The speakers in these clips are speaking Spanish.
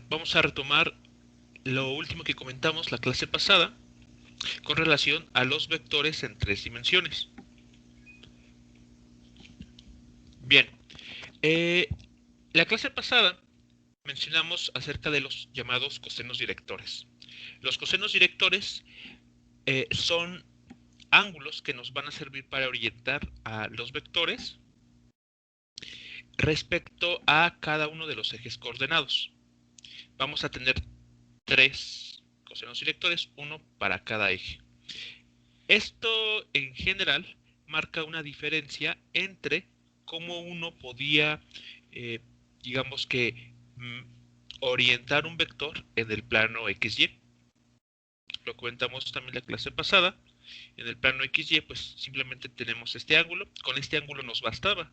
vamos a retomar lo último que comentamos la clase pasada con relación a los vectores en 3 dimensiones. Bien, la clase pasada mencionamos acerca de los llamados cosenos directores. Los cosenos directores son ángulos que nos van a servir para orientar a los vectores respecto a cada uno de los ejes coordenados. Vamos a tener 3 cosenos directores, uno para cada eje. Esto en general marca una diferencia entre cómo uno podía, digamos que, orientar un vector en el plano XY. Lo comentamos también la clase pasada. En el plano XY, pues simplemente tenemos este ángulo. Con este ángulo nos bastaba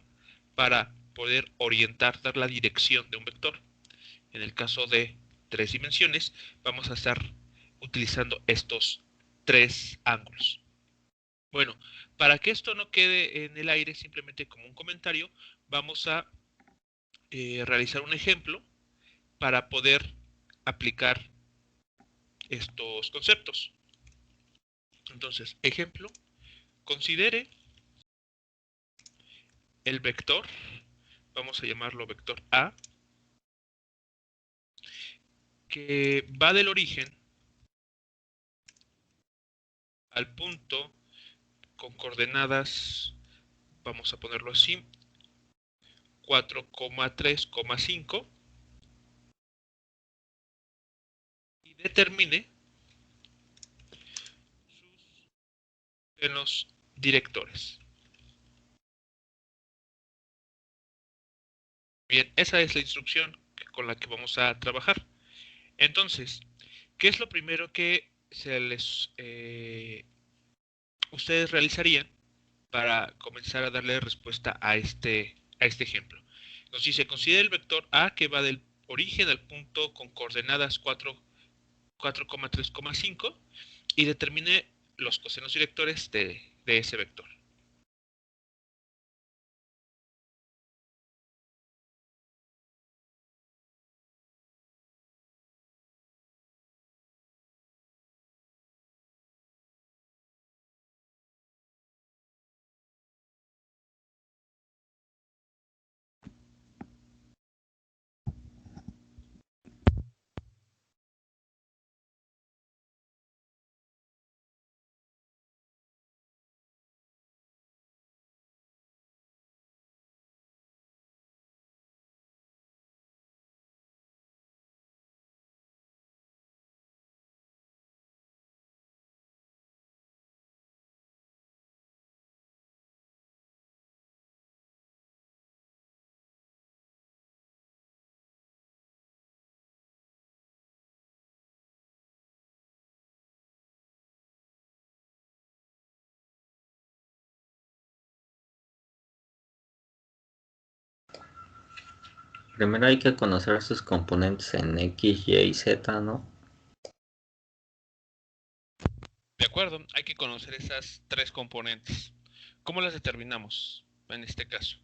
para poder orientar, dar la dirección de un vector. En el caso de 3 dimensiones, vamos a estar utilizando estos 3 ángulos. Bueno, para que esto no quede en el aire simplemente como un comentario, vamos a realizar un ejemplo para poder aplicar estos conceptos. Entonces, ejemplo, considere el vector, vamos a llamarlo vector A, que va del origen al punto con coordenadas, vamos a ponerlo así, 4,3,5 y determine sus senos directores. Bien, esa es la instrucción con la que vamos a trabajar. Entonces, ¿qué es lo primero que ustedes realizarían para comenzar a darle respuesta a este ejemplo? Nos dice, considera el vector A que va del origen al punto con coordenadas 4,3,5 y determine los cosenos directores de ese vector. Primero hay que conocer sus componentes en X, Y y Z, ¿no? De acuerdo, hay que conocer esas 3 componentes. ¿Cómo las determinamos en este caso?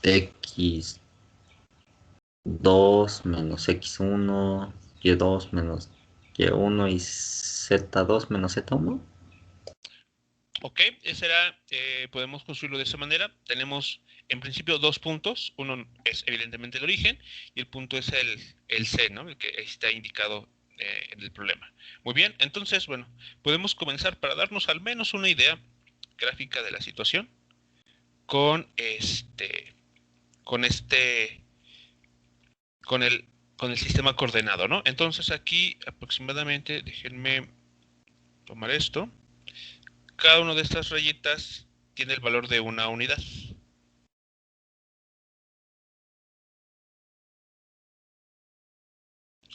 X2 menos X1, Y2 menos Y1 y Z2 menos Z1. Ok, podemos construirlo de esa manera. Tenemos en principio 2 puntos. Uno es evidentemente el origen y el punto es el C, ¿no? El que está indicado en el problema. Muy bien, entonces, bueno, podemos comenzar para darnos al menos una idea gráfica de la situación con con este, con el sistema coordenado, ¿no? Entonces aquí aproximadamente, déjenme tomar esto. Cada una de estas rayitas tiene el valor de una unidad.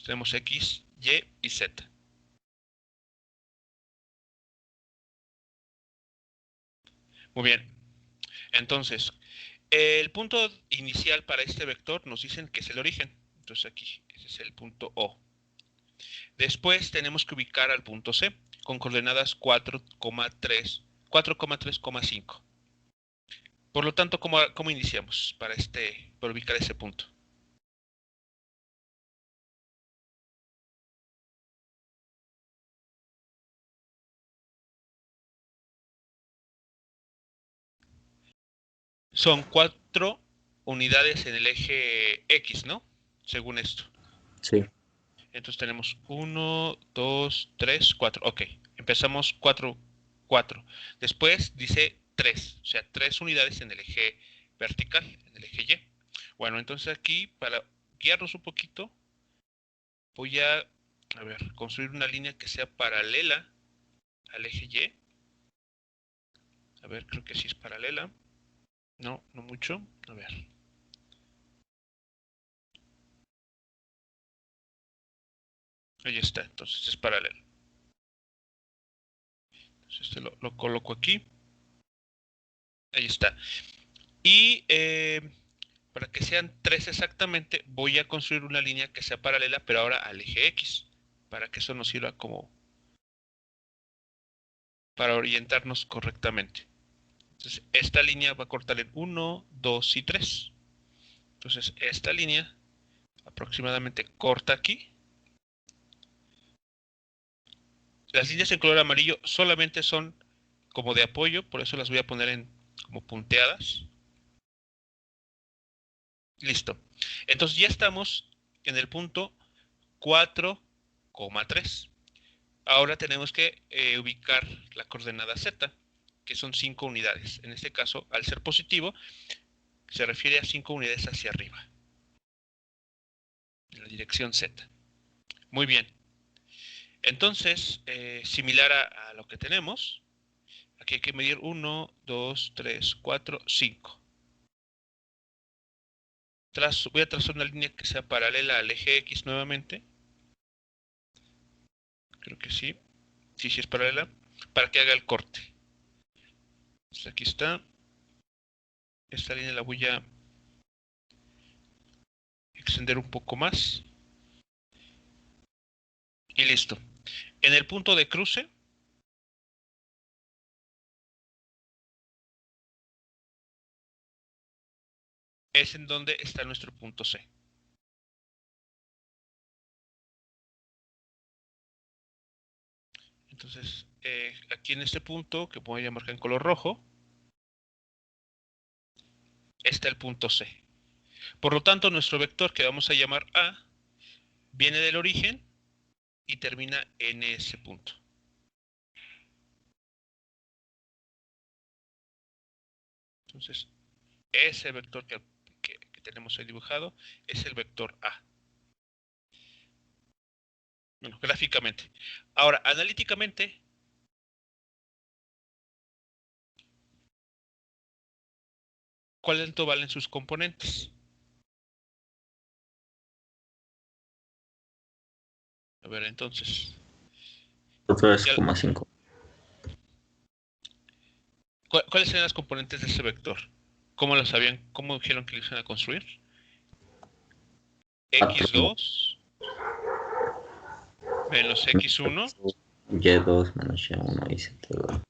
Tenemos X, Y y Z. Muy bien. Entonces, el punto inicial para este vector nos dicen que es el origen. Entonces aquí, ese es el punto O. Después tenemos que ubicar al punto C con coordenadas 4,3, 4,3,5. Por lo tanto, ¿cómo iniciamos para ubicar ese punto? Son 4 unidades en el eje X, ¿no? Según esto. Sí. Entonces tenemos 1, 2, 3, 4. Ok, empezamos 4, 4. Después dice 3, o sea, 3 unidades en el eje vertical, en el eje Y. Bueno, entonces aquí, para guiarnos un poquito, voy a ver, construir una línea que sea paralela al eje Y. A ver, creo que sí es paralela. No, no mucho. A ver. Ahí está, entonces es paralelo. Entonces este lo coloco aquí. Ahí está. Y para que sean 3 exactamente, voy a construir una línea que sea paralela, pero ahora al eje X, para que eso nos sirva como para orientarnos correctamente. Entonces, esta línea va a cortar en 1, 2 y 3. Entonces, esta línea aproximadamente corta aquí. Las líneas en color amarillo solamente son como de apoyo, por eso las voy a poner en como punteadas. Listo. Entonces ya estamos en el punto 4,3. Ahora tenemos que ubicar la coordenada z, que son 5 unidades. En este caso, al ser positivo, se refiere a 5 unidades hacia arriba, en la dirección z. Muy bien. Entonces, similar a lo que tenemos, aquí hay que medir 1, 2, 3, 4, 5. Voy a trazar una línea que sea paralela al eje X nuevamente. Creo que sí. Sí, sí es paralela. Para que haga el corte. Entonces aquí está. Esta línea la voy a extender un poco más. Y listo. En el punto de cruce, es en donde está nuestro punto C. Entonces, aquí en este punto, que voy a marcar en color rojo, está el punto C. Por lo tanto, nuestro vector, que vamos a llamar A, viene del origen y termina en ese punto. Entonces, ese vector que tenemos ahí dibujado es el vector A. Bueno, gráficamente. Ahora, analíticamente, ¿cuánto valen sus componentes? A ver, entonces. 3,5. ¿Cuáles eran las componentes de ese vector? ¿Cómo lo sabían? ¿Cómo dijeron que lo iban a construir? X2 menos X1. Y2 menos Y1 y Z2.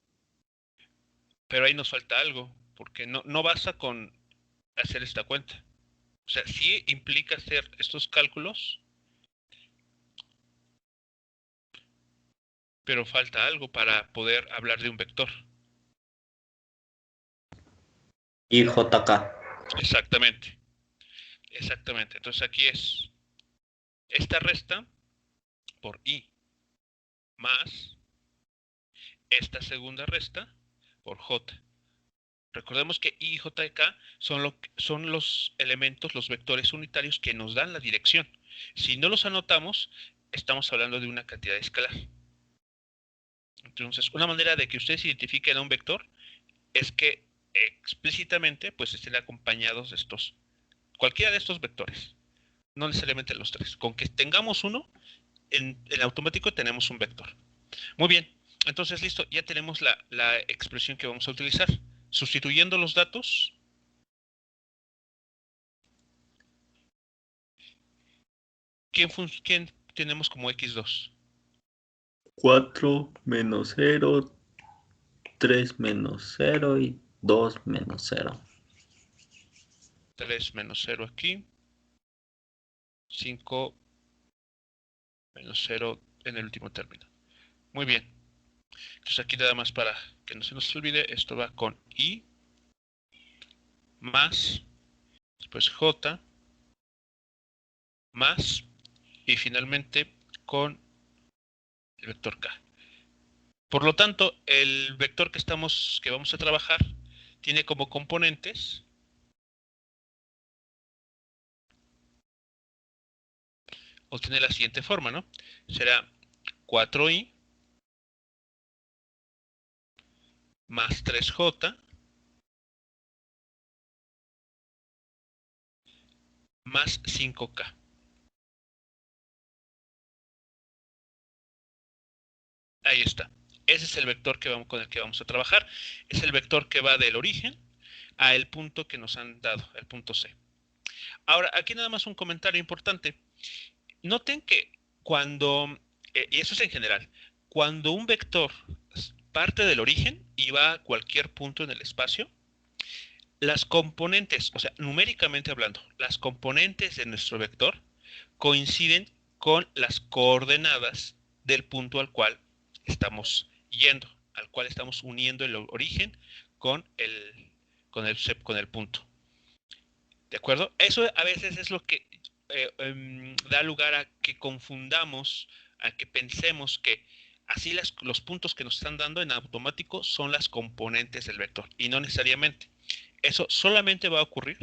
Pero ahí nos falta algo, porque no basta con hacer esta cuenta. O sea, sí implica hacer estos cálculos, pero falta algo para poder hablar de un vector. Y JK. Exactamente. Exactamente. Entonces aquí es esta resta por I más esta segunda resta por J. Recordemos que I y J de K son los elementos, los vectores unitarios que nos dan la dirección. Si no los anotamos, estamos hablando de una cantidad escalar. Entonces, una manera de que ustedes identifiquen a un vector es que explícitamente pues estén acompañados de cualquiera de estos vectores, no necesariamente los tres. Con que tengamos uno, en automático tenemos un vector. Muy bien, entonces listo, ya tenemos la expresión que vamos a utilizar. Sustituyendo los datos, ¿quién tenemos como x2? 4 menos 0, 3 menos 0 y 2 menos 0. 3 menos 0 aquí. 5 menos 0 en el último término. Muy bien. Entonces aquí nada más para que no se nos olvide, esto va con i más, después j más, y finalmente con el vector k. Por lo tanto, el vector que vamos a trabajar tiene como componentes o tiene la siguiente forma, ¿no? Será 4i más 3j más 5k. Ahí está. Ese es el vector con el que vamos a trabajar. Es el vector que va del origen a el punto que nos han dado, el punto C. Ahora, aquí nada más un comentario importante. Noten que y eso es en general, cuando un vector parte del origen y va a cualquier punto en el espacio, las componentes, o sea, numéricamente hablando, las componentes de nuestro vector coinciden con las coordenadas del punto al cual estamos yendo, al cual estamos uniendo el origen con el punto. ¿De acuerdo? Eso a veces es lo que da lugar a que confundamos, a que pensemos que así los puntos que nos están dando en automático son las componentes del vector, y no necesariamente. Eso solamente va a ocurrir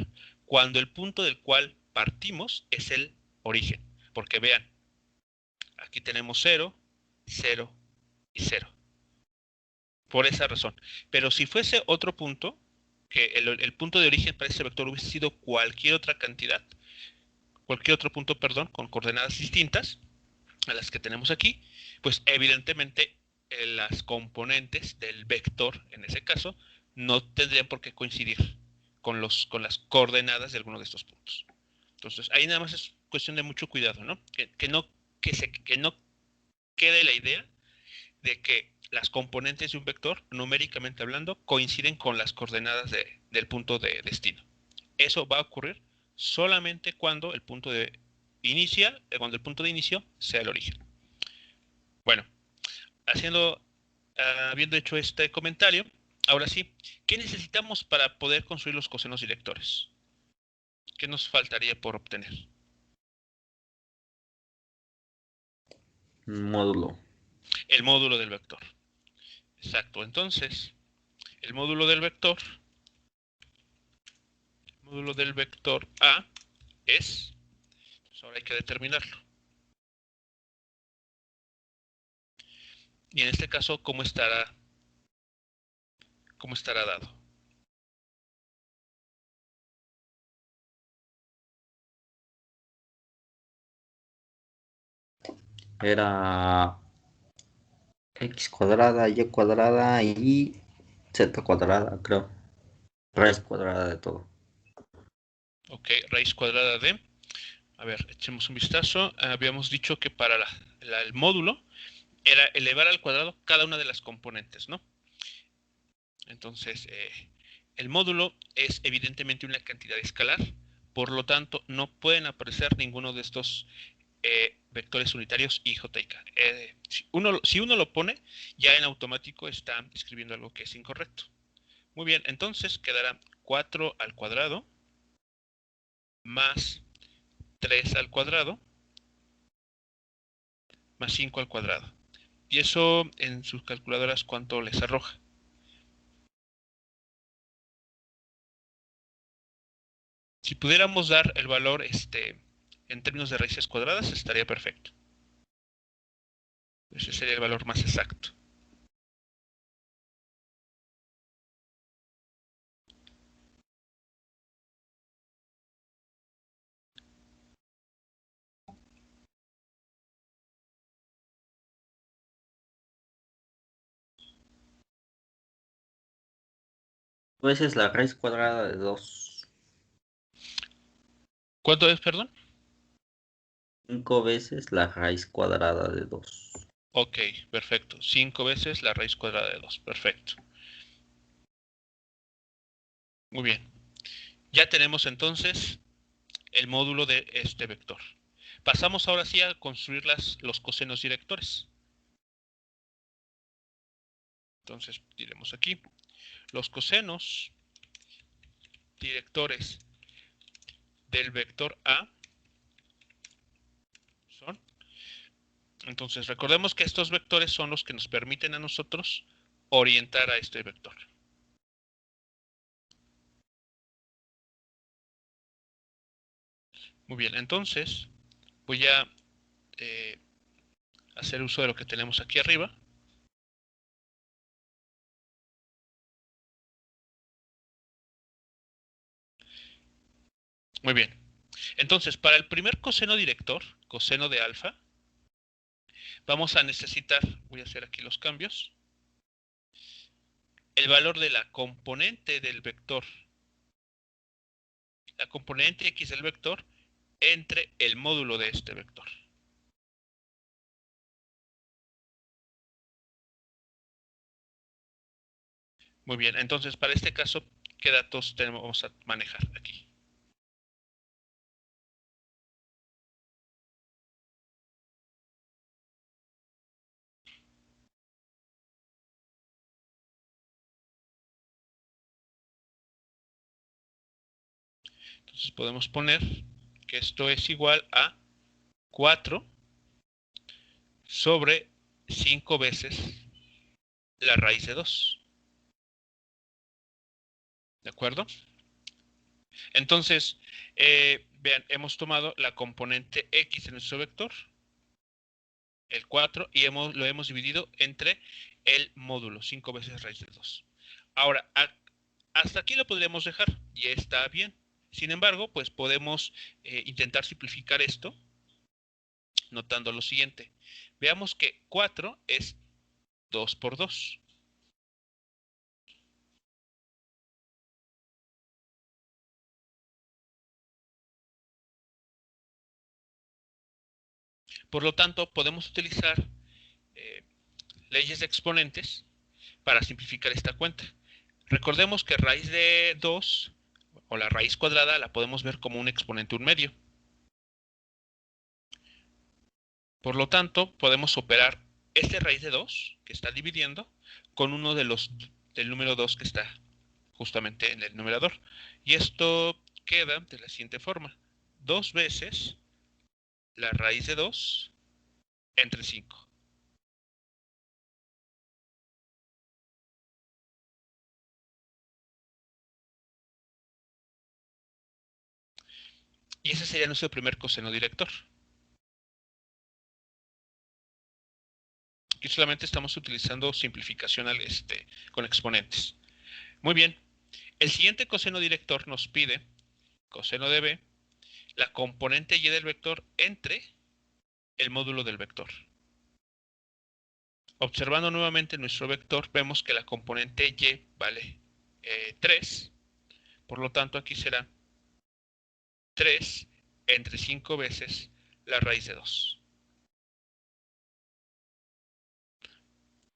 cuando el punto del cual partimos es el origen. Porque vean, aquí tenemos 0, 0 y 0. Por esa razón. Pero si fuese otro punto, que el punto de origen para ese vector hubiese sido cualquier otra cantidad, cualquier otro punto, perdón, con coordenadas distintas a las que tenemos aquí, pues evidentemente las componentes del vector, en ese caso, no tendrían por qué coincidir con las coordenadas de alguno de estos puntos. Entonces, ahí nada más es cuestión de mucho cuidado, ¿no? Que no quede la idea de que las componentes de un vector, numéricamente hablando, coinciden con las coordenadas del punto de destino. Eso va a ocurrir solamente cuando cuando el punto de inicio sea el origen. Bueno, habiendo hecho este comentario, ahora sí, ¿qué necesitamos para poder construir los cosenos directores? ¿Qué nos faltaría por obtener? Módulo. El módulo del vector. Exacto, entonces, el módulo del vector A es, pues ahora hay que determinarlo. Y en este caso, cómo estará dado? Era x cuadrada, y cuadrada y z cuadrada, creo. Raíz cuadrada de todo. Ok, raíz cuadrada de... A ver, echemos un vistazo. Habíamos dicho que para el módulo era elevar al cuadrado cada una de las componentes, ¿no? Entonces, el módulo es evidentemente una cantidad escalar, por lo tanto, no pueden aparecer ninguno de estos vectores unitarios i, j y k. Si uno lo pone, ya en automático está escribiendo algo que es incorrecto. Muy bien, entonces quedará 4 al cuadrado más 3 al cuadrado más 5 al cuadrado. Y eso en sus calculadoras, ¿cuánto les arroja? Si pudiéramos dar el valor en términos de raíces cuadradas, estaría perfecto. Ese sería el valor más exacto. veces la raíz cuadrada de 2. ¿Cuánto es, perdón? 5 veces la raíz cuadrada de 2. Ok, perfecto. 5 veces la raíz cuadrada de 2. Perfecto. Muy bien. Ya tenemos entonces el módulo de este vector. Pasamos ahora sí a construir los cosenos directores. Entonces diremos aquí, los cosenos directores del vector A son... Entonces recordemos que estos vectores son los que nos permiten a nosotros orientar a este vector. Muy bien, entonces voy a hacer uso de lo que tenemos aquí arriba. Muy bien. Entonces, para el primer coseno director, coseno de alfa, vamos a necesitar, voy a hacer aquí los cambios, el valor de la componente del vector, la componente x del vector, entre el módulo de este vector. Muy bien, entonces para este caso, ¿qué datos vamos a manejar aquí? Entonces podemos poner que esto es igual a 4 sobre 5 veces la raíz de 2. ¿De acuerdo? Entonces, vean, hemos tomado la componente x en nuestro vector, el 4, y lo hemos dividido entre el módulo, 5 veces raíz de 2. Ahora, hasta aquí lo podríamos dejar, y está bien. Sin embargo, pues podemos intentar simplificar esto, notando lo siguiente. Veamos que 4 es 2 por 2. Por lo tanto, podemos utilizar leyes de exponentes para simplificar esta cuenta. Recordemos que raíz de 2, o la raíz cuadrada, la podemos ver como un exponente 1 medio. Por lo tanto, podemos operar este raíz de 2, que está dividiendo, con uno del número 2 que está justamente en el numerador. Y esto queda de la siguiente forma. 2 veces la raíz de 2 entre 5. Y ese sería nuestro primer coseno director. Aquí solamente estamos utilizando simplificación con exponentes. Muy bien. El siguiente coseno director nos pide, coseno de b, la componente y del vector entre el módulo del vector. Observando nuevamente nuestro vector, vemos que la componente y vale 3. Por lo tanto, aquí será 3 entre 5 veces la raíz de 2.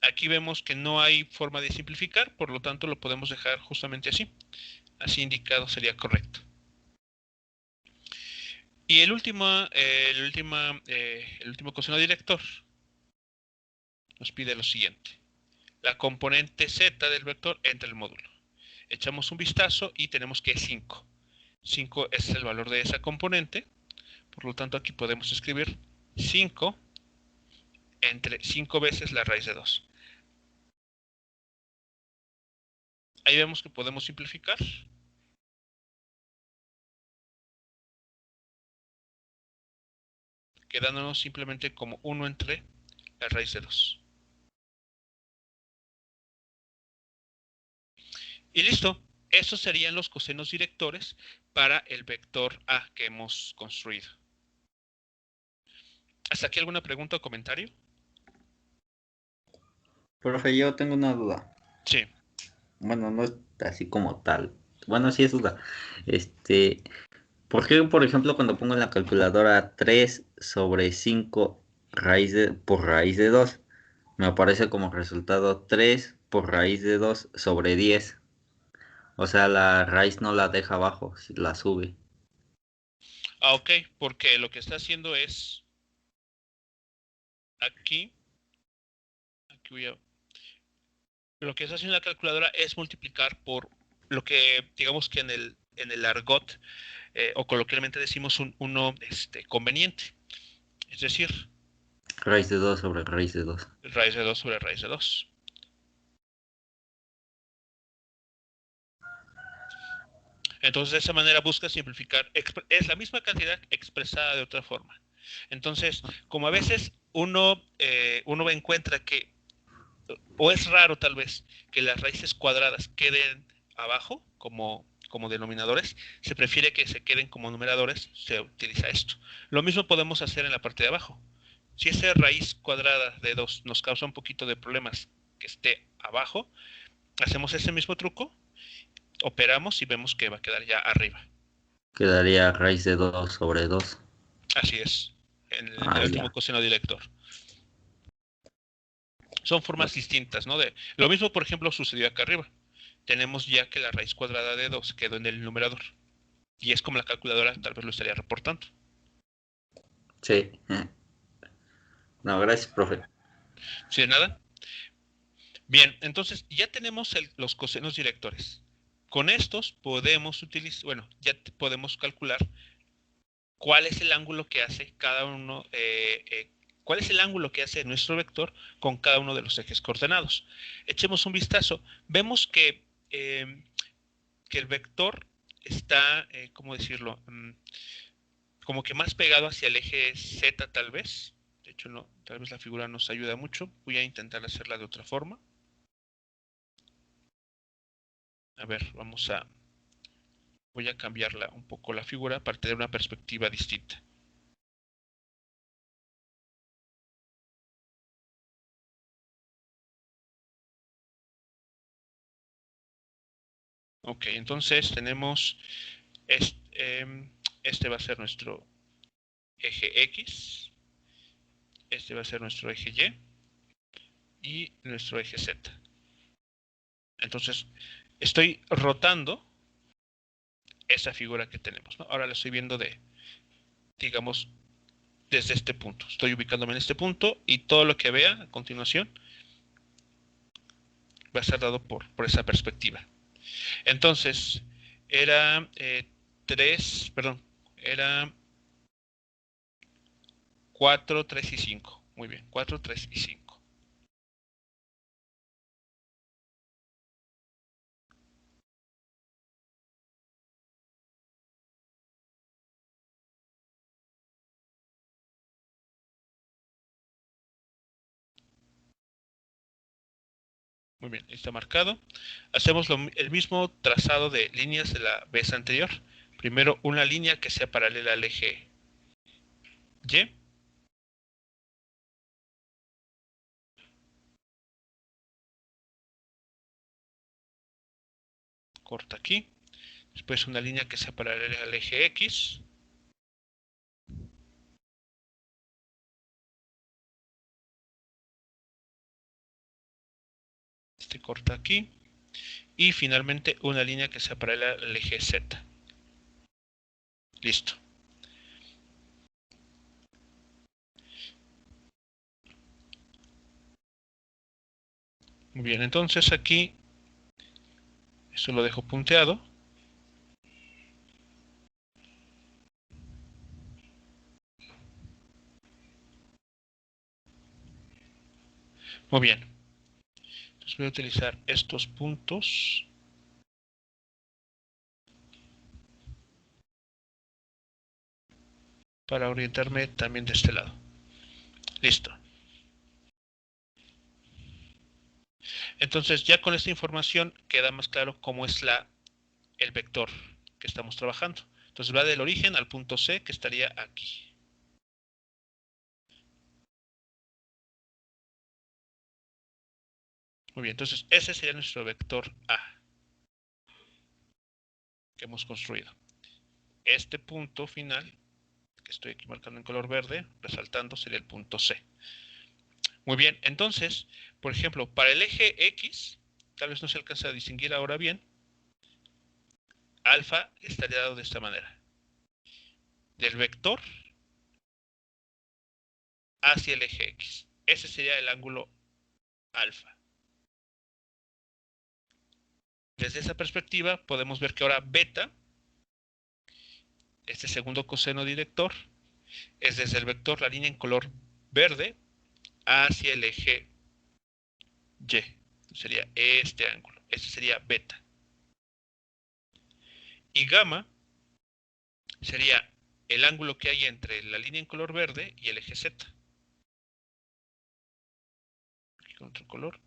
Aquí vemos que no hay forma de simplificar, por lo tanto lo podemos dejar justamente así. Así indicado sería correcto. Y el último coseno director nos pide lo siguiente. La componente z del vector entre el módulo. Echamos un vistazo y tenemos que es 5. 5 es el valor de esa componente. Por lo tanto, aquí podemos escribir 5 entre 5 veces la raíz de 2. Ahí vemos que podemos simplificar. Quedándonos simplemente como 1 entre la raíz de 2. Y listo. Esos serían los cosenos directores para el vector A que hemos construido. ¿Hasta aquí alguna pregunta o comentario? Profe, yo tengo una duda. Sí. Bueno, no es así como tal. Bueno, sí es duda. Este, ¿Por qué, por ejemplo, cuando pongo en la calculadora 3 sobre 5 por raíz de 2 me aparece como resultado 3 por raíz de 2 sobre 10? O sea, la raíz no la deja abajo, la sube. Ah, ok, porque lo que está haciendo es aquí, aquí voy a, lo que está haciendo la calculadora es multiplicar por lo que digamos que en el argot o coloquialmente decimos un uno conveniente, es decir, Raíz de 2 sobre raíz de 2. raíz de 2 sobre raíz de 2. Entonces, de esa manera busca simplificar. Es la misma cantidad expresada de otra forma. Entonces, como a veces uno encuentra que, o es raro tal vez, que las raíces cuadradas queden abajo como denominadores, se prefiere que se queden como numeradores, se utiliza esto. Lo mismo podemos hacer en la parte de abajo. Si esa raíz cuadrada de 2 nos causa un poquito de problemas que esté abajo, hacemos ese mismo truco, operamos y vemos que va a quedar ya arriba. Quedaría raíz de 2 sobre 2. Así es, en Ah, el último ya. coseno director. Son formas distintas, ¿no? Lo mismo, por ejemplo, sucedió acá arriba. Tenemos ya que la raíz cuadrada de 2 quedó en el numerador. Y es como la calculadora tal vez lo estaría reportando. Sí. No, gracias, profe. ¿Sí de nada? Bien, entonces ya tenemos los cosenos directores. Con estos podemos utilizar, bueno, ya podemos calcular cuál es el ángulo que hace cada uno, cuál es el ángulo que hace nuestro vector con cada uno de los ejes coordenados. Echemos un vistazo. Vemos que el vector está, ¿cómo decirlo? Como que más pegado hacia el eje Z tal vez. De hecho, no, tal vez la figura nos ayuda mucho. Voy a intentar hacerla de otra forma. A ver, voy a cambiarla un poco la figura para tener una perspectiva distinta. Ok, entonces tenemos este va a ser nuestro eje X, este va a ser nuestro eje Y nuestro eje Z. Entonces, estoy rotando esa figura que tenemos, ¿no? Ahora la estoy viendo digamos, desde este punto. Estoy ubicándome en este punto y todo lo que vea a continuación va a ser dado por esa perspectiva. Entonces, era 3, perdón, era 4, 3 y 5. Muy bien, 4, 3 y 5. Muy bien, está marcado. Hacemos el mismo trazado de líneas de la vez anterior. Primero una línea que sea paralela al eje Y. Corta aquí. Después una línea que sea paralela al eje X. Este corta aquí. Y finalmente una línea que sea paralela al eje Z. Listo. Muy bien, entonces aquí esto lo dejo punteado. Muy bien. Entonces voy a utilizar estos puntos para orientarme también de este lado. Listo. Entonces ya con esta información queda más claro cómo es el vector que estamos trabajando. Entonces va del origen al punto C que estaría aquí. Muy bien, entonces ese sería nuestro vector A. que hemos construido. Este punto final, que estoy aquí marcando en color verde, resaltando, sería el punto C. Muy bien, entonces, por ejemplo, para el eje X, tal vez no se alcanza a distinguir ahora bien, alfa estaría dado de esta manera. Del vector hacia el eje X. Ese sería el ángulo alfa. Desde esa perspectiva podemos ver que ahora beta, este segundo coseno director, es desde el vector, la línea en color verde, hacia el eje Y. Sería este ángulo. Este sería beta. Y gamma sería el ángulo que hay entre la línea en color verde y el eje Z. Aquí con otro color.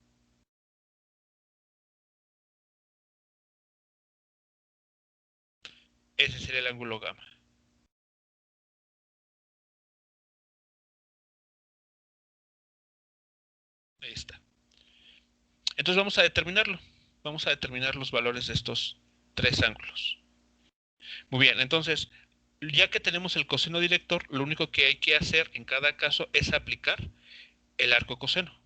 Ese sería el ángulo gamma. Ahí está. Entonces vamos a determinarlo. Vamos a determinar los valores de estos tres ángulos. Muy bien, entonces, ya que tenemos el coseno director, lo único que hay que hacer en cada caso es aplicar el arco coseno.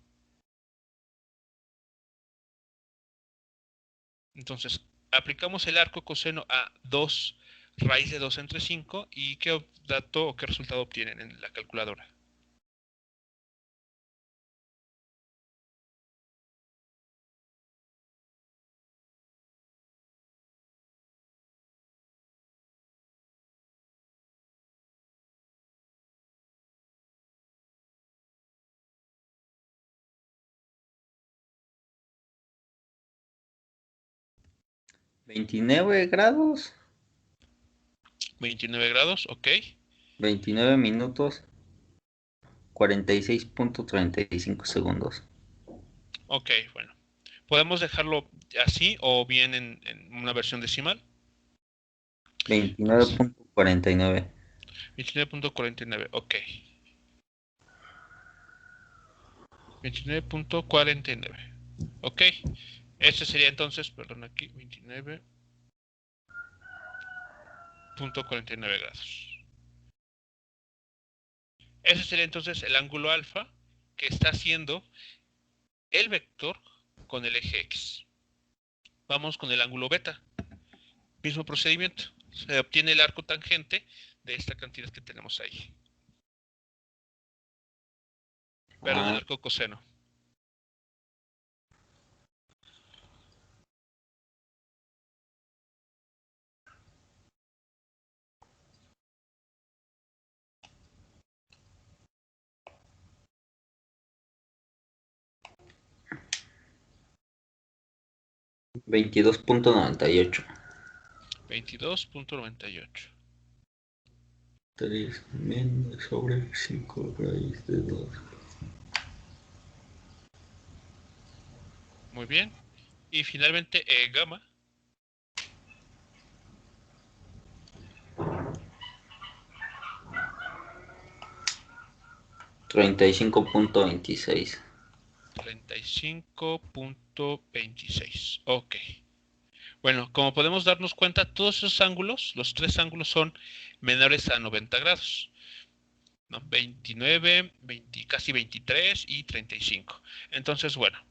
Entonces, aplicamos el arco coseno a 2 raíz de 2 entre 5 y ¿qué dato o qué resultado obtienen en la calculadora? ¿29 grados? 29 grados, ok. 29 minutos, 46.35 segundos. Ok, bueno. Podemos dejarlo así o bien en una versión decimal. 29.49. 29.49, ok. 29.49. Ok. Este sería entonces, perdón, aquí 29.49 grados. Ese sería entonces el ángulo alfa que está haciendo el vector con el eje X. Vamos con el ángulo beta. Mismo procedimiento. Se obtiene el arco tangente de esta cantidad que tenemos ahí. Perdón, el arco coseno. Veintidós punto noventa y ocho. 22.98. 3 menos sobre 5 raíz de 2. Muy bien. Y finalmente, gamma. 35.26. 35.26. Ok. Bueno, como podemos darnos cuenta, todos esos ángulos, los tres ángulos son menores a 90 grados. ¿No? 29, 20, casi 23 y 35. Entonces, bueno,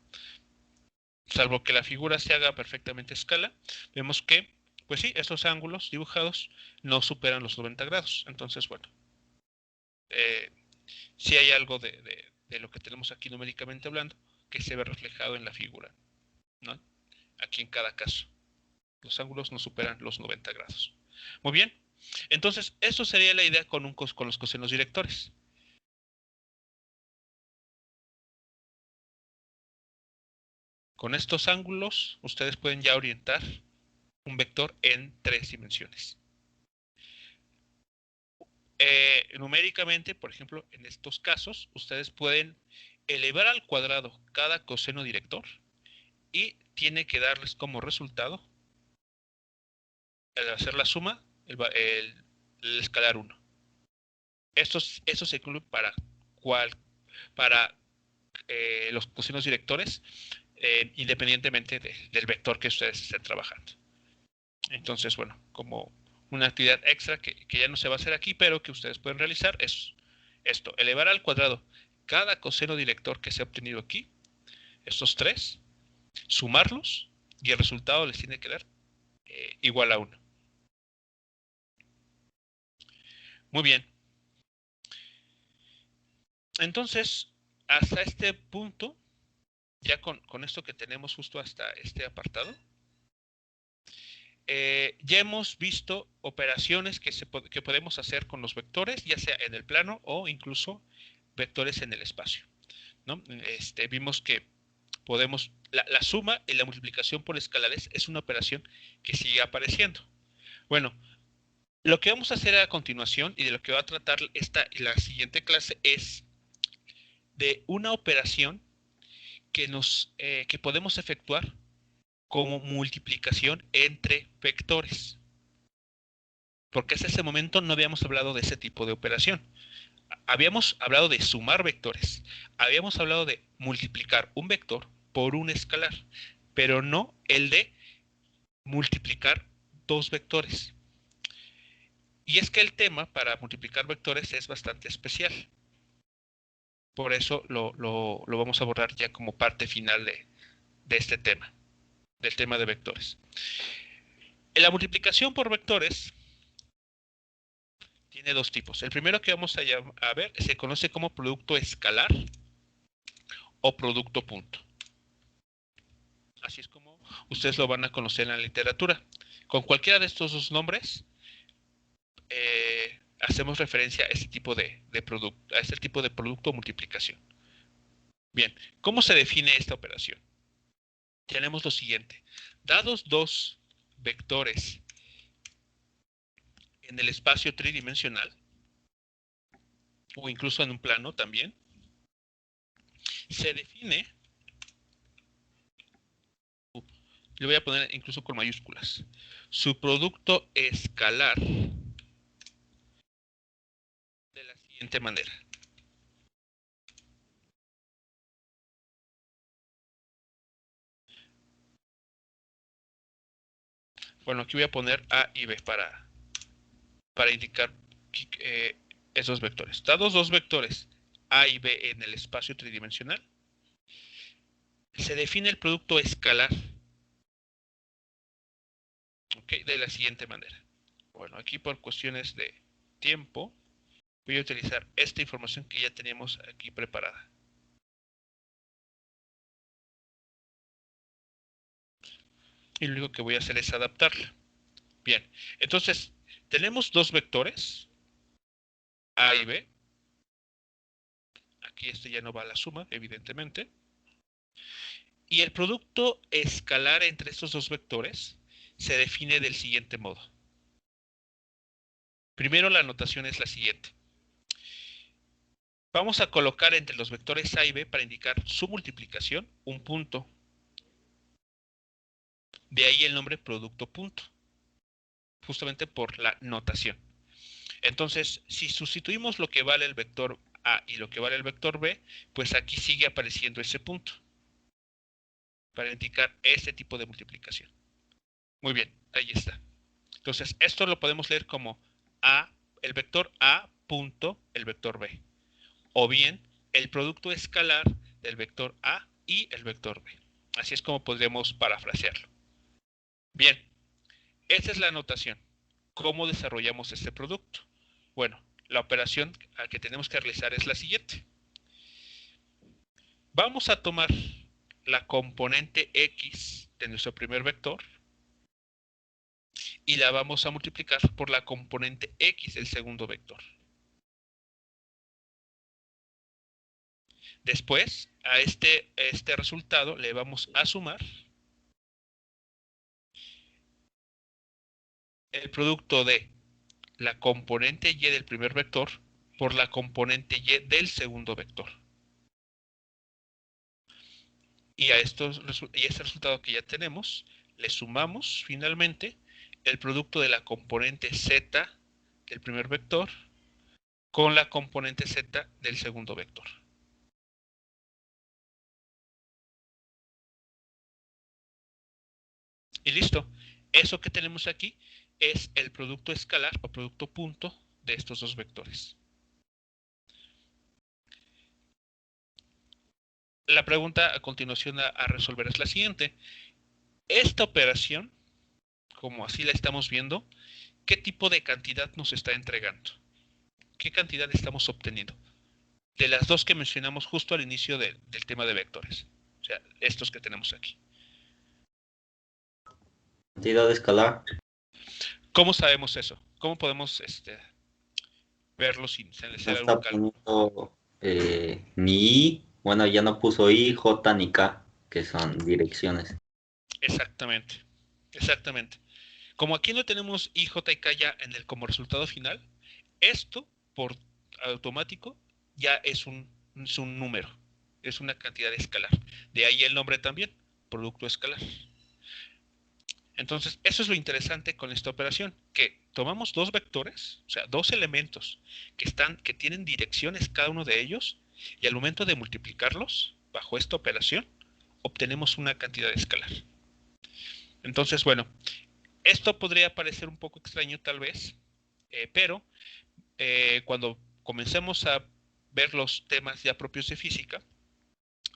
salvo que la figura se haga perfectamente a escala, vemos que, pues sí, estos ángulos dibujados no superan los 90 grados. Entonces, bueno, sí hay algo de lo que tenemos aquí numéricamente hablando que se ve reflejado en la figura, ¿no? Aquí en cada caso. Los ángulos no superan los 90 grados. Muy bien. Entonces, eso sería la idea con los cosenos directores. Con estos ángulos, ustedes pueden ya orientar un vector en 3 dimensiones. Numéricamente, por ejemplo, en estos casos, ustedes pueden elevar al cuadrado cada coseno director y tiene que darles como resultado, al hacer la suma, el escalar 1. Eso se incluye para los cosenos directores, independientemente del vector que ustedes estén trabajando. Entonces, bueno, como una actividad extra que ya no se va a hacer aquí, pero que ustedes pueden realizar es esto: elevar al cuadrado cada coseno director que se ha obtenido aquí, estos tres, sumarlos, y el resultado les tiene que dar igual a 1. Muy bien. Entonces, hasta este punto, ya con esto que tenemos justo hasta este apartado, ya hemos visto operaciones que podemos hacer con los vectores, ya sea en el plano o incluso vectores en el espacio, ¿no? Vimos que podemos, la suma y la multiplicación por escalares es una operación que sigue apareciendo. Bueno, lo que vamos a hacer a continuación y de lo que va a tratar la siguiente clase es de una operación que podemos efectuar como multiplicación entre vectores. Porque hasta ese momento no habíamos hablado de ese tipo de operación. Habíamos hablado de sumar vectores. Habíamos hablado de multiplicar un vector por un escalar, pero no el de multiplicar dos vectores. Y es que el tema para multiplicar vectores es bastante especial. Por eso lo vamos a abordar ya como parte final de este tema, del tema de vectores. En la multiplicación por vectores tiene dos tipos. El primero que vamos a ver se conoce como producto escalar o producto punto. Así es como ustedes lo van a conocer en la literatura. Con cualquiera de estos dos nombres hacemos referencia a este tipo de producto, a este tipo de producto o multiplicación. Bien, ¿cómo se define esta operación? Tenemos lo siguiente: dados dos vectores en el espacio tridimensional, o incluso en un plano también, se define, le voy a poner incluso con mayúsculas, su producto escalar de la siguiente manera. Bueno, aquí voy a poner A y B para indicar esos vectores. Dados dos vectores A y B en el espacio tridimensional, se define el producto escalar, ¿okay?, de la siguiente manera. Bueno, aquí por cuestiones de tiempo voy a utilizar esta información que ya teníamos aquí preparada. Y lo único que voy a hacer es adaptarla. Bien, entonces tenemos dos vectores, A y B. Aquí ya no va a la suma, evidentemente. Y el producto escalar entre estos dos vectores se define del siguiente modo. Primero, la notación es la siguiente. Vamos a colocar entre los vectores A y B, para indicar su multiplicación, un punto. De ahí el nombre producto punto, justamente por la notación. Entonces, si sustituimos lo que vale el vector A y lo que vale el vector B, pues aquí sigue apareciendo ese punto para indicar este tipo de multiplicación. Muy bien, ahí está. Entonces, esto lo podemos leer como A, el vector A punto el vector B. O bien, el producto escalar del vector A y el vector B. Así es como podríamos parafrasearlo. Bien, esta es la notación. ¿Cómo desarrollamos este producto? Bueno, la operación que tenemos que realizar es la siguiente. Vamos a tomar la componente X de nuestro primer vector y la vamos a multiplicar por la componente X del segundo vector. Después, a este resultado le vamos a sumar el producto de la componente Y del primer vector por la componente Y del segundo vector. Y a este resultado que ya tenemos, le sumamos finalmente el producto de la componente Z del primer vector con la componente Z del segundo vector. Y listo. Eso que tenemos aquí es el producto escalar o producto punto de estos dos vectores. La pregunta a continuación a resolver es la siguiente. Esta operación, como así la estamos viendo, ¿qué tipo de cantidad nos está entregando? ¿Qué cantidad estamos obteniendo? De las dos que mencionamos justo al inicio del tema de vectores. O sea, estos que tenemos aquí. Cantidad escalar. ¿Cómo sabemos eso? ¿Cómo podemos verlo sin No hacer algún está cálculo? poniendo ni I. Bueno, ya no puso I, J ni K, que son direcciones. Exactamente. Exactamente. Como aquí no tenemos I, J y K ya en el como resultado final, esto por automático ya es un número, es una cantidad escalar. De ahí el nombre también, producto escalar. Entonces, eso es lo interesante con esta operación, que tomamos dos vectores, o sea, dos elementos que tienen direcciones cada uno de ellos, y al momento de multiplicarlos bajo esta operación, obtenemos una cantidad escalar. Entonces, bueno, esto podría parecer un poco extraño tal vez, pero cuando comencemos a ver los temas ya propios de física,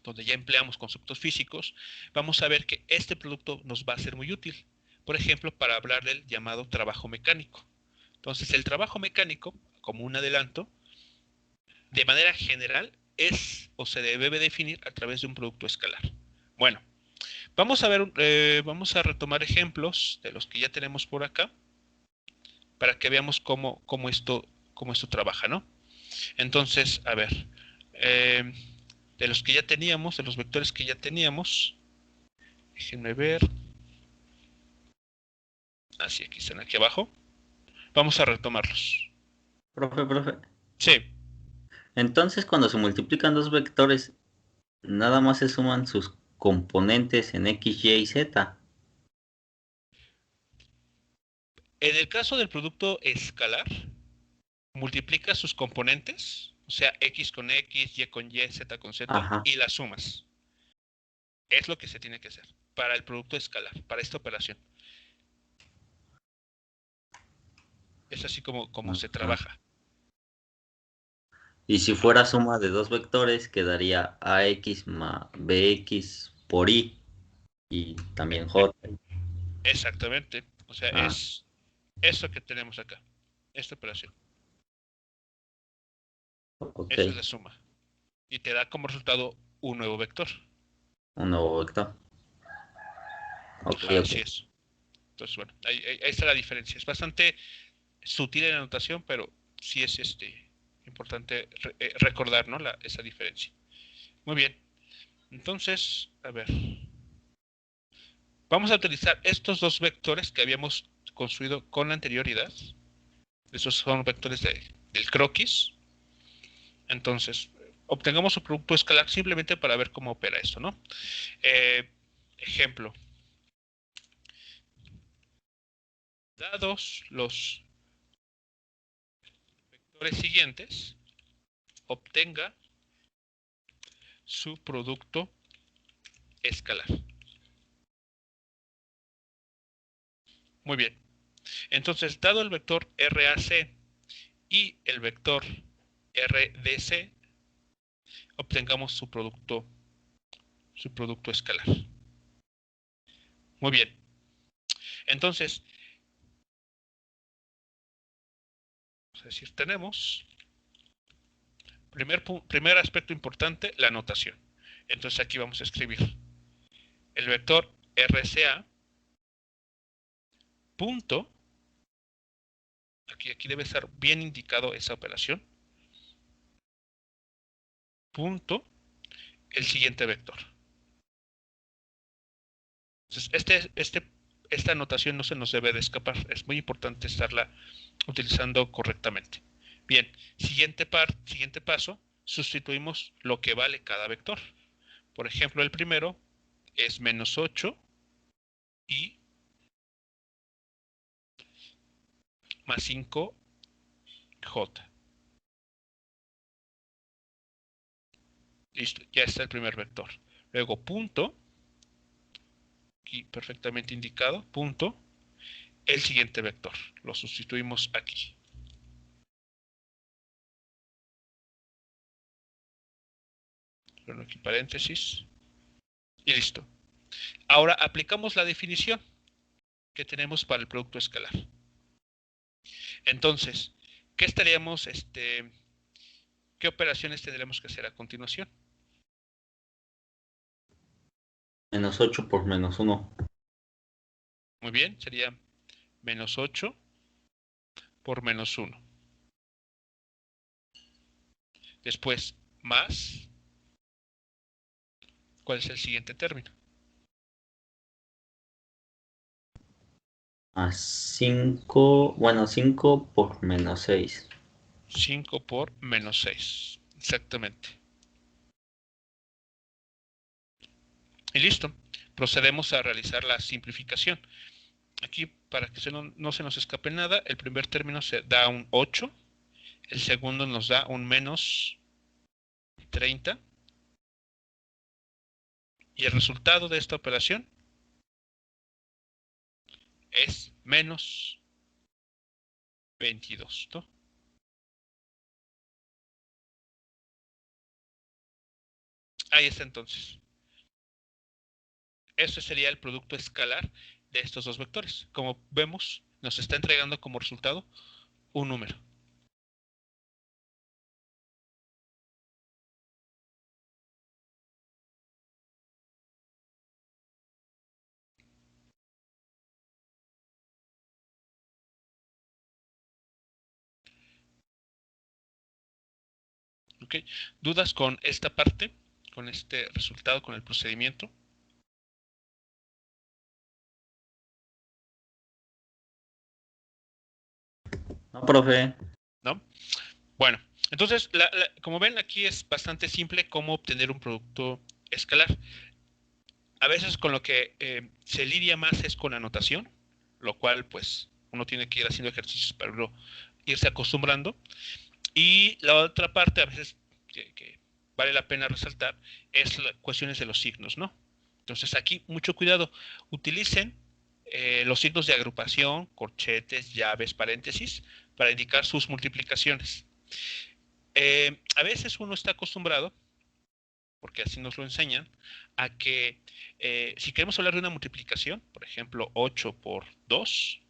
donde ya empleamos conceptos físicos, vamos a ver que este producto nos va a ser muy útil. Por ejemplo, para hablar del llamado trabajo mecánico. Entonces, el trabajo mecánico, como un adelanto, de manera general es o se debe definir a través de un producto escalar. Bueno, vamos a retomar ejemplos de los que ya tenemos por acá para que veamos cómo esto trabaja, ¿no? Entonces, a ver, eh, de los que ya teníamos, de los vectores que ya teníamos, déjenme ver, así aquí están aquí abajo, vamos a retomarlos. Profe. Sí, Entonces, cuando se multiplican dos vectores, nada más se suman sus componentes en X, Y y Z. en el caso del producto escalar, multiplica sus componentes, o sea, X con X, Y con Y, Z con Z, Ajá. y las sumas. Es lo que se tiene que hacer para el producto escalar, para esta operación. Es así como se Ajá. trabaja. Y si fuera suma de dos vectores, quedaría AX más BX por Y y también J. Exactamente. O sea, Ah, es eso que tenemos acá, esta operación. ok. Eso es la suma. Y te da como resultado un nuevo vector. Un nuevo vector. Ok, Ajá, ok. así es. Entonces, bueno, ahí está la diferencia. Es bastante sutil en la anotación, pero sí es importante recordar, ¿no? Esa diferencia. Muy bien. Entonces, a ver. Vamos a utilizar estos dos vectores que habíamos construido con anterioridad. Esos son vectores del croquis. Entonces, obtengamos su producto escalar simplemente para ver cómo opera esto, ¿no? Ejemplo. Dados los vectores siguientes, obtenga su producto escalar. Muy bien. Entonces, dado el vector RAC y el vector RDC, obtengamos su producto escalar. Muy bien. Entonces, es decir, tenemos primer aspecto importante, la notación. Entonces aquí vamos a escribir el vector RCA punto, aquí debe estar bien indicado esa operación, punto, el siguiente vector. Entonces, esta notación no se nos debe de escapar, es muy importante estarla utilizando correctamente. Bien, siguiente paso, sustituimos lo que vale cada vector. Por ejemplo, el primero es menos 8 y más 5J. Listo, ya está el primer vector. Luego punto, aquí perfectamente indicado, punto, el siguiente vector. Lo sustituimos aquí. Bueno, aquí paréntesis. Y listo. Ahora aplicamos la definición que tenemos para el producto escalar. Entonces, ¿qué estaríamos, qué operaciones tendremos que hacer a continuación? Menos 8 por menos 1. Muy bien, sería menos 8 por menos 1. Después, más. ¿Cuál es el siguiente término? A 5, bueno, 5 por menos 6. 5 por menos 6. Exactamente. Y listo. Procedemos a realizar la simplificación. Aquí, para que no se nos escape nada, el primer término se da un 8. El segundo nos da un menos 30. Y el resultado de esta operación es menos 22, ¿no? Ahí está entonces. Ese sería el producto escalar de estos dos vectores. Como vemos, nos está entregando como resultado un número. ¿Ok? ¿Dudas con esta parte? ¿Con este resultado, con el procedimiento? No, profe. ¿No? Bueno, entonces, como ven, aquí es bastante simple cómo obtener un producto escalar. A veces con lo que se lidia más es con la notación, lo cual pues uno tiene que ir haciendo ejercicios para irse acostumbrando. Y la otra parte, a veces que vale la pena resaltar, es cuestiones de los signos, ¿no? Entonces aquí, mucho cuidado. Utilicen los signos de agrupación, corchetes, llaves, paréntesis, para indicar sus multiplicaciones. A veces uno está acostumbrado, porque así nos lo enseñan, a que si queremos hablar de una multiplicación, por ejemplo, 8 por 2,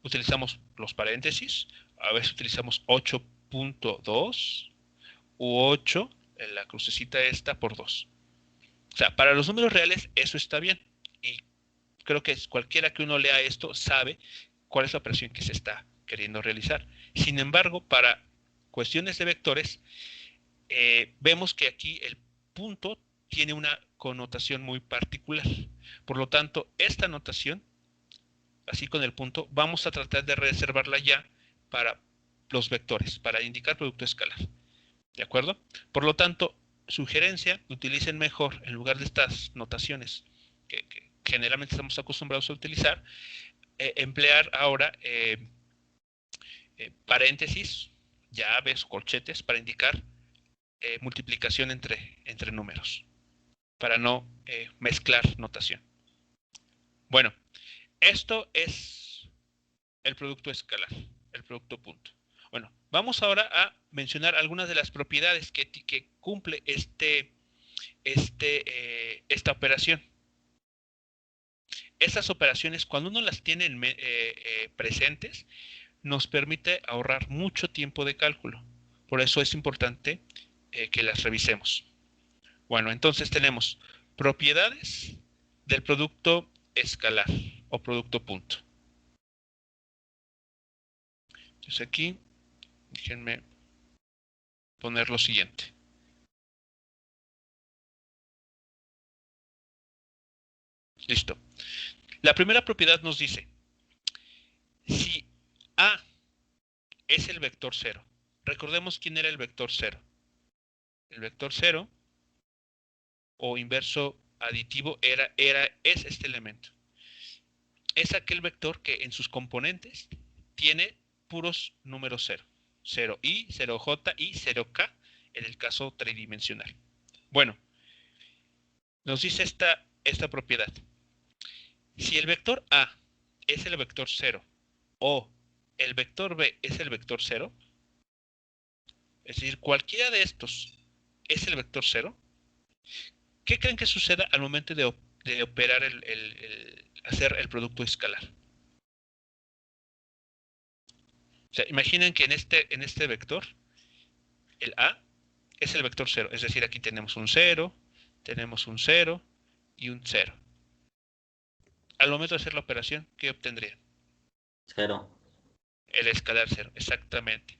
utilizamos los paréntesis, a veces utilizamos 8.2 u 8, en la crucecita esta, por 2. O sea, para los números reales eso está bien. Y creo que cualquiera que uno lea esto sabe cuál es la operación que se está queriendo realizar. Sin embargo, para cuestiones de vectores, vemos que aquí el punto tiene una connotación muy particular. Por lo tanto, esta notación, así con el punto, vamos a tratar de reservarla ya para los vectores, para indicar producto escalar. ¿De acuerdo? Por lo tanto, sugerencia, utilicen mejor, en lugar de estas notaciones que generalmente estamos acostumbrados a utilizar, emplear ahora paréntesis, llaves, corchetes, para indicar multiplicación entre números, para no mezclar notación. Bueno, esto es el producto escalar, el producto punto. Bueno, vamos ahora a mencionar algunas de las propiedades que cumple esta operación. Estas operaciones, cuando uno las tiene presentes, nos permite ahorrar mucho tiempo de cálculo. Por eso es importante que las revisemos. Bueno, entonces tenemos propiedades del producto escalar o producto punto. Entonces aquí, déjenme poner lo siguiente. Listo. La primera propiedad nos dice, si A es el vector 0, recordemos quién era el vector 0. El vector 0 o inverso aditivo es este elemento. Es aquel vector que en sus componentes tiene puros números 0. 0i, 0j y 0k en el caso tridimensional. Bueno, nos dice esta propiedad. Si el vector A es el vector 0 o el vector B es el vector 0, es decir, cualquiera de estos es el vector 0, ¿qué creen que suceda al momento de operar hacer el producto escalar? O sea, imaginen que en este vector, el A es el vector 0, es decir, aquí tenemos un 0 y un 0. Al momento de hacer la operación, ¿qué obtendrían? 0. El escalar 0, exactamente.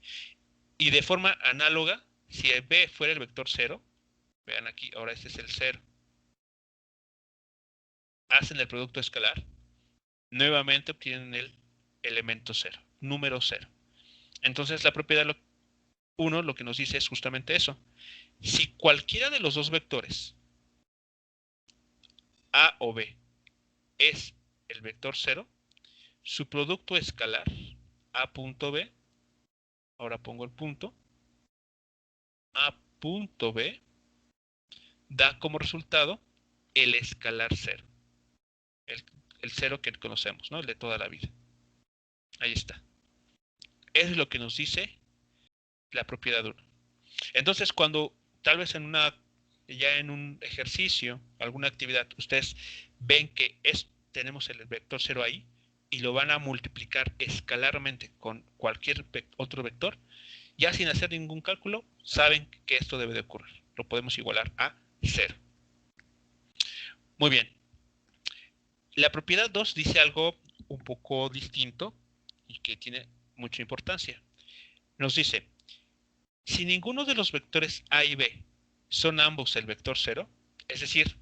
Y de forma análoga, si el B fuera el vector 0, vean aquí, ahora este es el 0, hacen el producto escalar, nuevamente obtienen el elemento 0, número 0. Entonces la propiedad 1 lo que nos dice es justamente eso. Si cualquiera de los dos vectores, A o B, es el vector 0, su producto escalar, A punto B, ahora pongo el punto, A punto B, da como resultado el escalar 0. El 0 que conocemos, ¿no? El de toda la vida. Ahí está. Es lo que nos dice la propiedad 1. Entonces, cuando tal vez ya en un ejercicio, alguna actividad, ustedes ven que tenemos el vector 0 ahí y lo van a multiplicar escalarmente con cualquier otro vector, ya sin hacer ningún cálculo, saben que esto debe de ocurrir. Lo podemos igualar a 0. Muy bien. La propiedad 2 dice algo un poco distinto y que tiene mucha importancia. Nos dice, si ninguno de los vectores A y B son ambos el vector 0, es decir,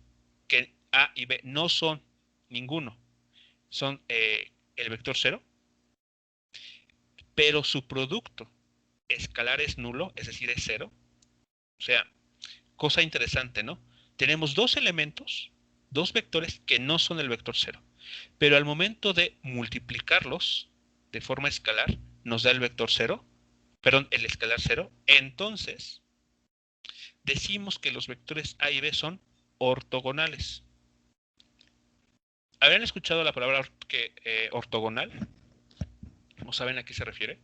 que A y B no son ninguno, son el vector 0, pero su producto escalar es nulo, es decir, es 0. O sea, cosa interesante, ¿no? Tenemos dos elementos, dos vectores que no son el vector 0, pero al momento de multiplicarlos de forma escalar, nos da el vector 0, perdón, el escalar 0. Entonces, decimos que los vectores A y B son ortogonales. ¿Habían escuchado la palabra ortogonal? ¿O saben a qué se refiere?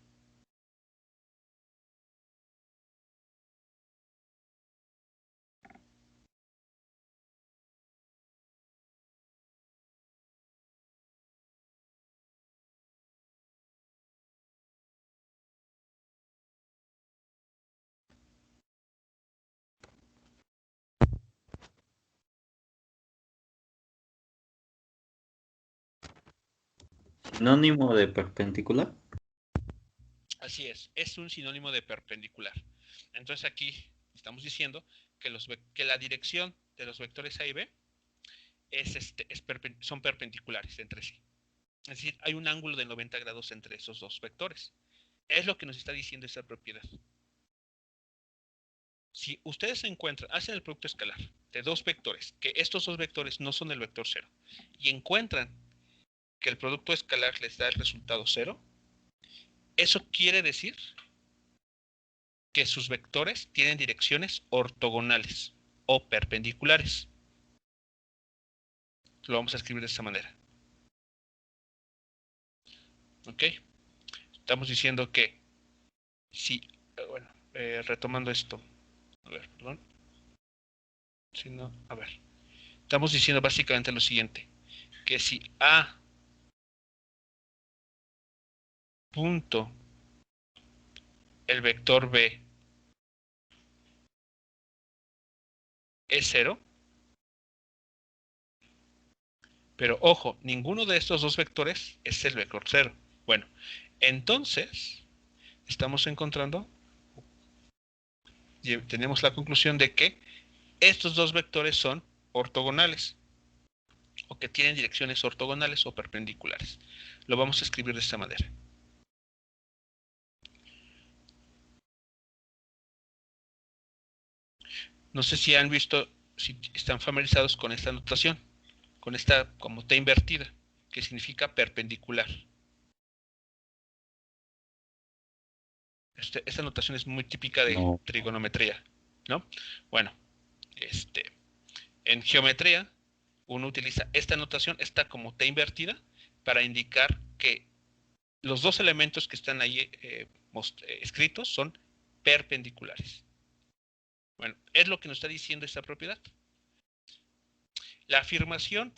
Sinónimo de perpendicular. Así es un sinónimo de perpendicular. Entonces aquí estamos diciendo que la dirección de los vectores A y B son perpendiculares entre sí. Es decir, hay un ángulo de 90 grados entre esos dos vectores. Es lo que nos está diciendo esta propiedad. Si ustedes hacen el producto escalar de dos vectores, que estos dos vectores no son el vector 0, y encuentran que el producto escalar les da el resultado 0, eso quiere decir que sus vectores tienen direcciones ortogonales o perpendiculares. Lo vamos a escribir de esta manera. ¿Ok? Estamos diciendo que si, bueno, retomando esto, a ver, perdón. Si no, a ver. Estamos diciendo básicamente lo siguiente, que si A punto el vector B es 0, pero ojo, ninguno de estos dos vectores es el vector 0. Bueno, entonces estamos encontrando, tenemos la conclusión de que estos dos vectores son ortogonales o que tienen direcciones ortogonales o perpendiculares. Lo vamos a escribir de esta manera. No sé si han visto, si están familiarizados con esta notación, con esta como T invertida, que significa perpendicular. Esta notación es muy típica de No. trigonometría, ¿no? Bueno, en geometría uno utiliza esta notación, esta como T invertida, para indicar que los dos elementos que están ahí escritos son perpendiculares. Bueno, es lo que nos está diciendo esta propiedad. La afirmación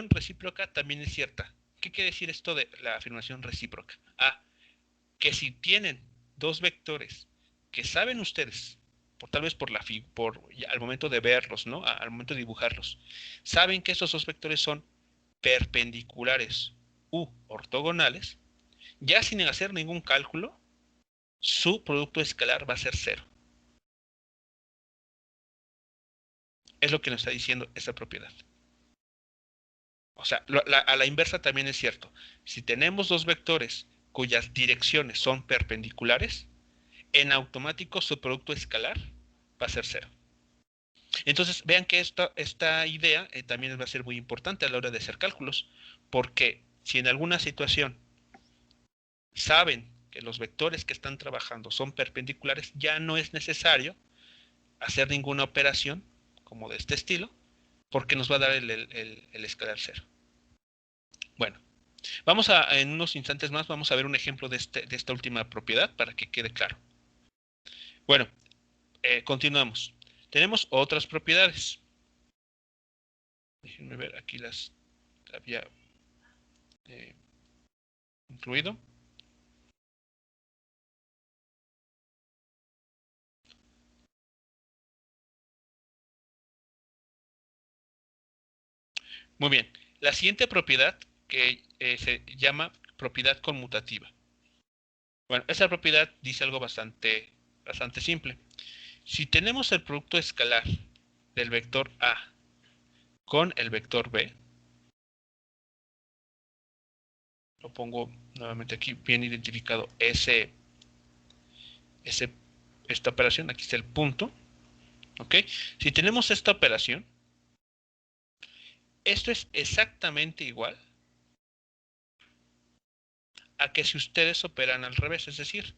recíproca también es cierta. ¿Qué quiere decir esto de la afirmación recíproca? Que si tienen dos vectores que saben ustedes, tal vez al momento de verlos, ¿no? Al momento de dibujarlos, saben que esos dos vectores son perpendiculares u ortogonales, ya sin hacer ningún cálculo, su producto escalar va a ser 0. Es lo que nos está diciendo esta propiedad. O sea, a la inversa también es cierto. Si tenemos dos vectores cuyas direcciones son perpendiculares, en automático su producto escalar va a ser 0. Entonces, vean que esta idea también va a ser muy importante a la hora de hacer cálculos, porque si en alguna situación saben que los vectores que están trabajando son perpendiculares, ya no es necesario hacer ninguna operación como de este estilo, porque nos va a dar el escalar 0. Bueno, en unos instantes más vamos a ver un ejemplo de esta última propiedad para que quede claro. Bueno, continuamos. Tenemos otras propiedades. Déjenme ver, aquí las había incluido. Muy bien. La siguiente propiedad que se llama propiedad conmutativa. Bueno, esa propiedad dice algo bastante simple. Si tenemos el producto escalar del vector A con el vector B, lo pongo nuevamente aquí bien identificado esta operación, aquí está el punto, ¿ok? Si tenemos esta operación, esto es exactamente igual a que si ustedes operan al revés, es decir,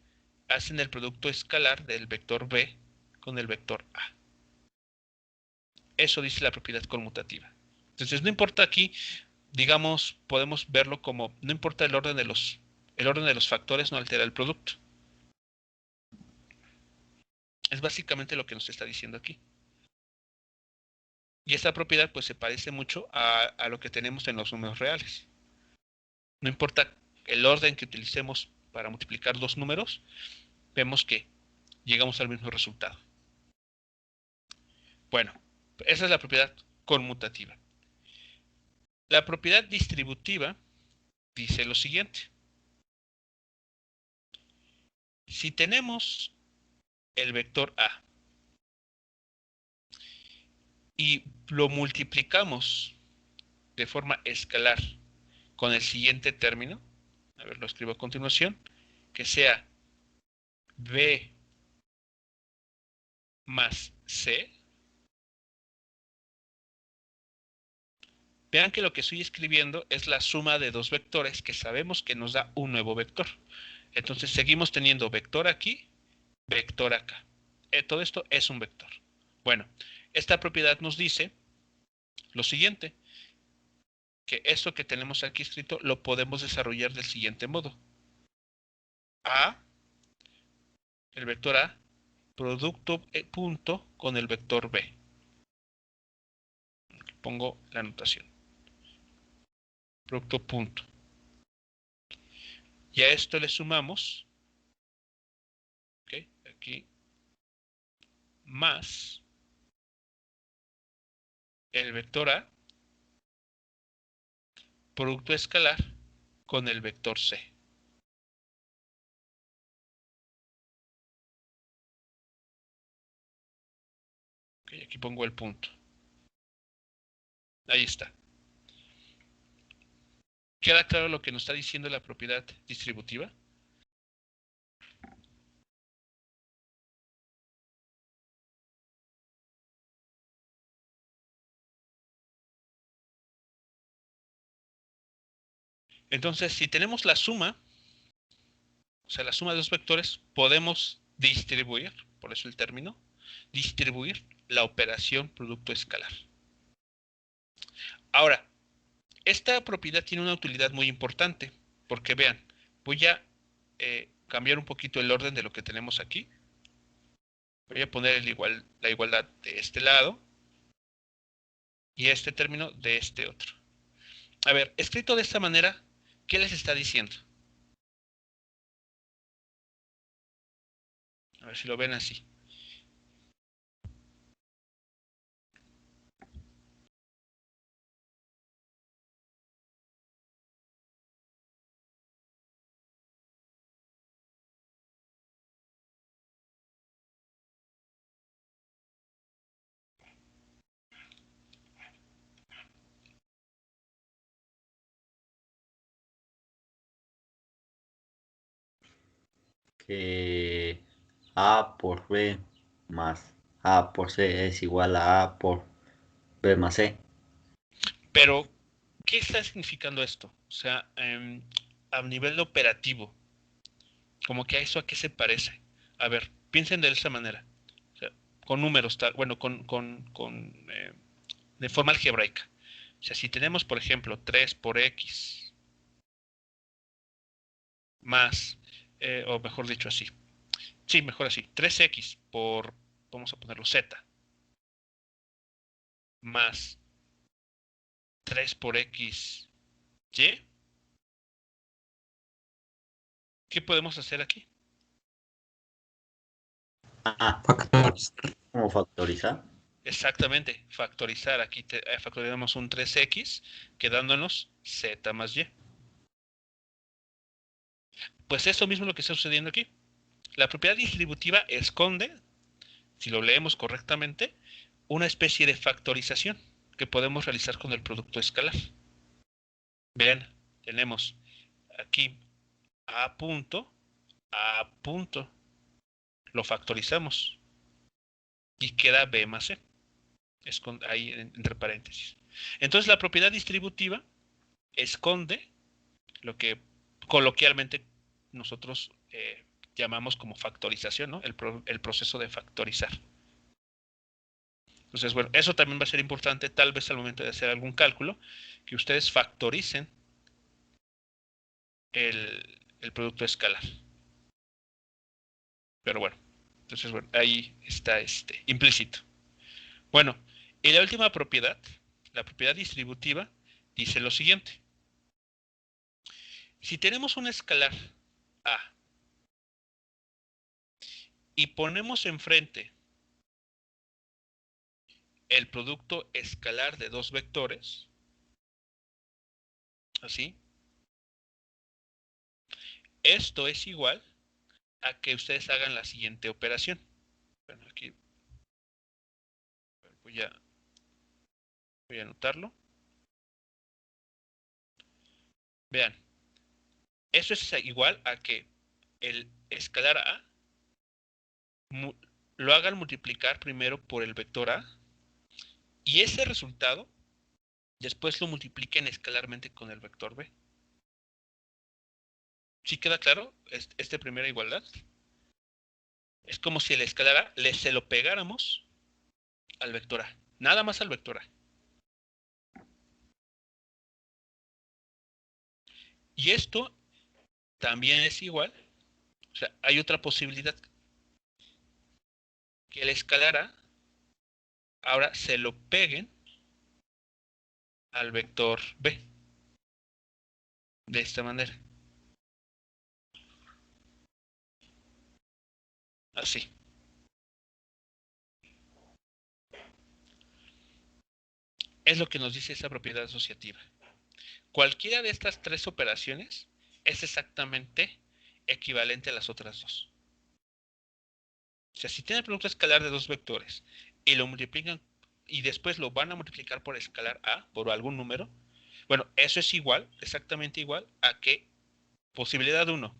hacen el producto escalar del vector B con el vector A. Eso dice la propiedad conmutativa. Entonces, no importa aquí, digamos, podemos verlo como, no importa el orden de los factores, no altera el producto. Es básicamente lo que nos está diciendo aquí. Y esta propiedad pues se parece mucho a lo que tenemos en los números reales. No importa el orden que utilicemos para multiplicar dos números, vemos que llegamos al mismo resultado. Bueno, esa es la propiedad conmutativa. La propiedad distributiva dice lo siguiente. Si tenemos el vector A y lo multiplicamos de forma escalar con el siguiente término, a ver, lo escribo a continuación, que sea B más C, vean que lo que estoy escribiendo es la suma de dos vectores que sabemos que nos da un nuevo vector. Entonces seguimos teniendo vector aquí, vector acá. Todo esto es un vector. Bueno, esta propiedad nos dice lo siguiente, que esto que tenemos aquí escrito lo podemos desarrollar del siguiente modo. El vector A, producto punto con el vector B. Aquí pongo la anotación. Producto punto. Y a esto le sumamos, ¿okay? Aquí, más el vector A, producto escalar con el vector C. Okay, aquí pongo el punto. Ahí está. ¿Queda claro lo que nos está diciendo la propiedad distributiva? Entonces, si tenemos la suma, o sea, la suma de dos vectores, podemos distribuir, por eso el término, distribuir la operación producto escalar. Ahora, esta propiedad tiene una utilidad muy importante, porque vean, voy a cambiar un poquito el orden de lo que tenemos aquí. Voy a poner la igualdad de este lado y este término de este otro. A ver, escrito de esta manera, ¿qué les está diciendo? A ver si lo ven así. Que A por B más A por C es igual a A por B más C. Pero, ¿qué está significando esto? O sea, a nivel operativo, como que a eso a qué se parece. A ver, piensen de esa manera. O sea, con números, bueno, de forma algebraica. O sea, si tenemos, por ejemplo, 3 por X más, o mejor dicho así. Sí, mejor así. 3X por, vamos a ponerlo Z, más 3 por X, Y. ¿Qué podemos hacer aquí? Ah, Factorizar. ¿cómo factorizar? Exactamente, factorizar. Aquí factorizamos un 3X, quedándonos Z más Y. Pues eso mismo es lo que está sucediendo aquí. La propiedad distributiva esconde, si lo leemos correctamente, una especie de factorización que podemos realizar con el producto escalar. Vean, tenemos aquí A punto, lo factorizamos y queda B más C, ahí entre paréntesis. Entonces la propiedad distributiva esconde lo que coloquialmente nosotros llamamos como factorización, ¿no? El proceso de factorizar. Entonces, bueno, eso también va a ser importante, tal vez al momento de hacer algún cálculo, que ustedes factoricen el producto escalar. Pero bueno, entonces, bueno, ahí está implícito. Bueno, y la última propiedad, la propiedad distributiva, dice lo siguiente. Si tenemos un escalar A y ponemos enfrente el producto escalar de dos vectores, así, esto es igual a que ustedes hagan la siguiente operación. Bueno, aquí voy a anotarlo. Vean, eso es igual a que el escalar A lo hagan multiplicar primero por el vector A y ese resultado después lo multipliquen escalarmente con el vector B. ¿Sí queda claro esta primera igualdad? Es como si el escalar A se lo pegáramos al vector A, nada más al vector A. Y esto también es igual, o sea, hay otra posibilidad, que el escalar A ahora se lo peguen al vector B, de esta manera. Así. Es lo que nos dice esa propiedad asociativa. Cualquiera de estas tres operaciones es exactamente equivalente a las otras dos. O sea, si tienen el producto escalar de dos vectores y lo multiplican y después lo van a multiplicar por escalar A, por algún número, bueno, eso es igual, exactamente igual a que posibilidad 1,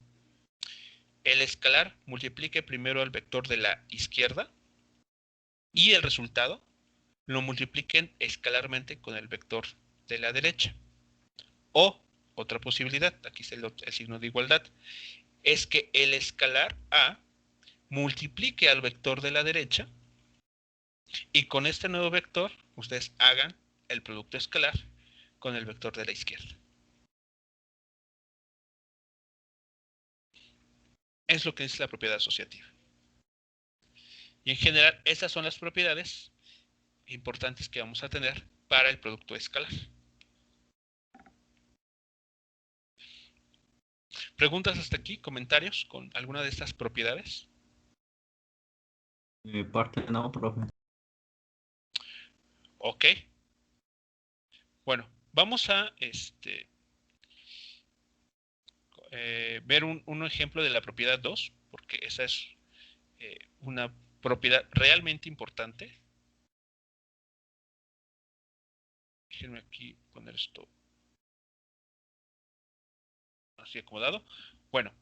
el escalar multiplique primero al vector de la izquierda y el resultado lo multipliquen escalarmente con el vector de la derecha. O, otra posibilidad, aquí está el signo de igualdad, es que el escalar A multiplique al vector de la derecha y con este nuevo vector ustedes hagan el producto escalar con el vector de la izquierda. Es lo que es la propiedad asociativa. Y en general, esas son las propiedades importantes que vamos a tener para el producto escalar. ¿Preguntas hasta aquí? ¿Comentarios con alguna de estas propiedades? Mi parte no, profe. Ok. Bueno, vamos a ver un ejemplo de la propiedad 2, porque esa es una propiedad realmente importante. Déjenme aquí poner esto así acomodado. Bueno,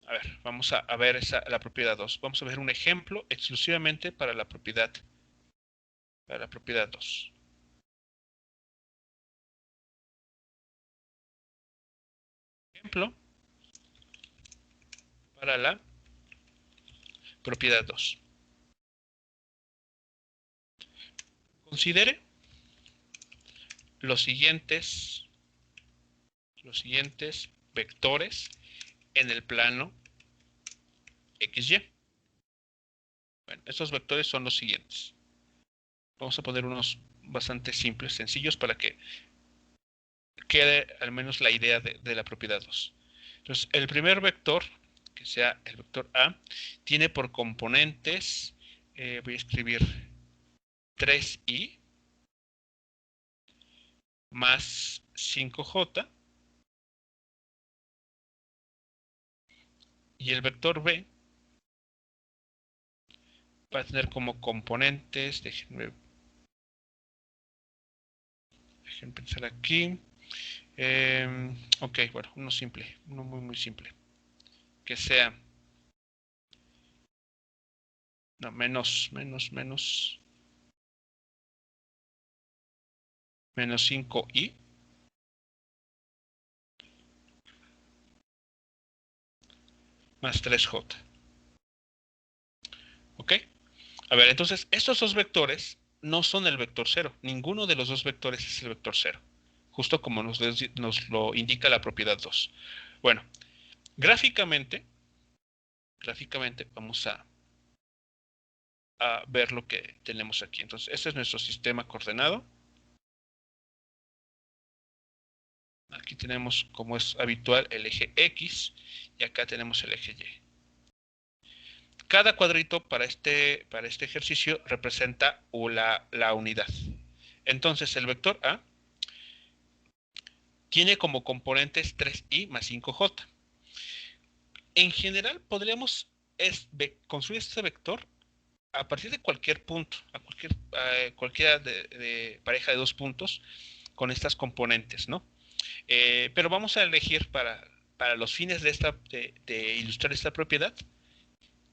a ver, vamos a ver la propiedad 2. Vamos a ver un ejemplo exclusivamente para la propiedad 2. Ejemplo para la propiedad 2. Considere los siguientes vectores en el plano XY. Bueno, estos vectores son los siguientes. Vamos a poner unos bastante simples, sencillos, para que quede al menos la idea de la propiedad 2. Entonces, el primer vector, que sea el vector A, tiene por componentes, voy a escribir 3i más 5j, y el vector B va a tener como componentes, déjenme pensar aquí, ok, bueno, uno simple, uno muy simple, que sea, no, menos 5i más 3j. ¿Ok? A ver, entonces, estos dos vectores no son el vector 0. Ninguno de los dos vectores es el vector 0. Justo como nos lo indica la propiedad 2. Bueno, gráficamente vamos a ver lo que tenemos aquí. Entonces, este es nuestro sistema coordenado. Aquí tenemos, como es habitual, el eje X y acá tenemos el eje Y. Cada cuadrito para este ejercicio representa la unidad. Entonces, el vector A tiene como componentes 3i más 5j. En general, podríamos construir este vector a partir de cualquier punto, cualquiera de pareja de dos puntos con estas componentes, ¿no? Pero vamos a elegir para los fines de ilustrar esta propiedad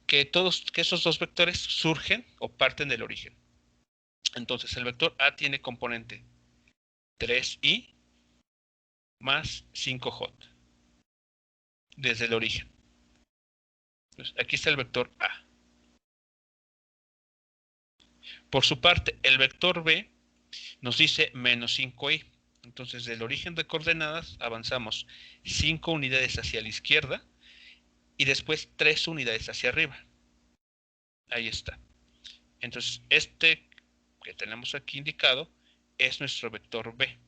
que esos dos vectores surgen o parten del origen. Entonces, el vector A tiene componente 3i más 5j desde el origen. Entonces, aquí está el vector A. Por su parte, el vector B nos dice menos 5i. Entonces, del origen de coordenadas avanzamos 5 unidades hacia la izquierda y después 3 unidades hacia arriba. Ahí está. Entonces, este que tenemos aquí indicado es nuestro vector B.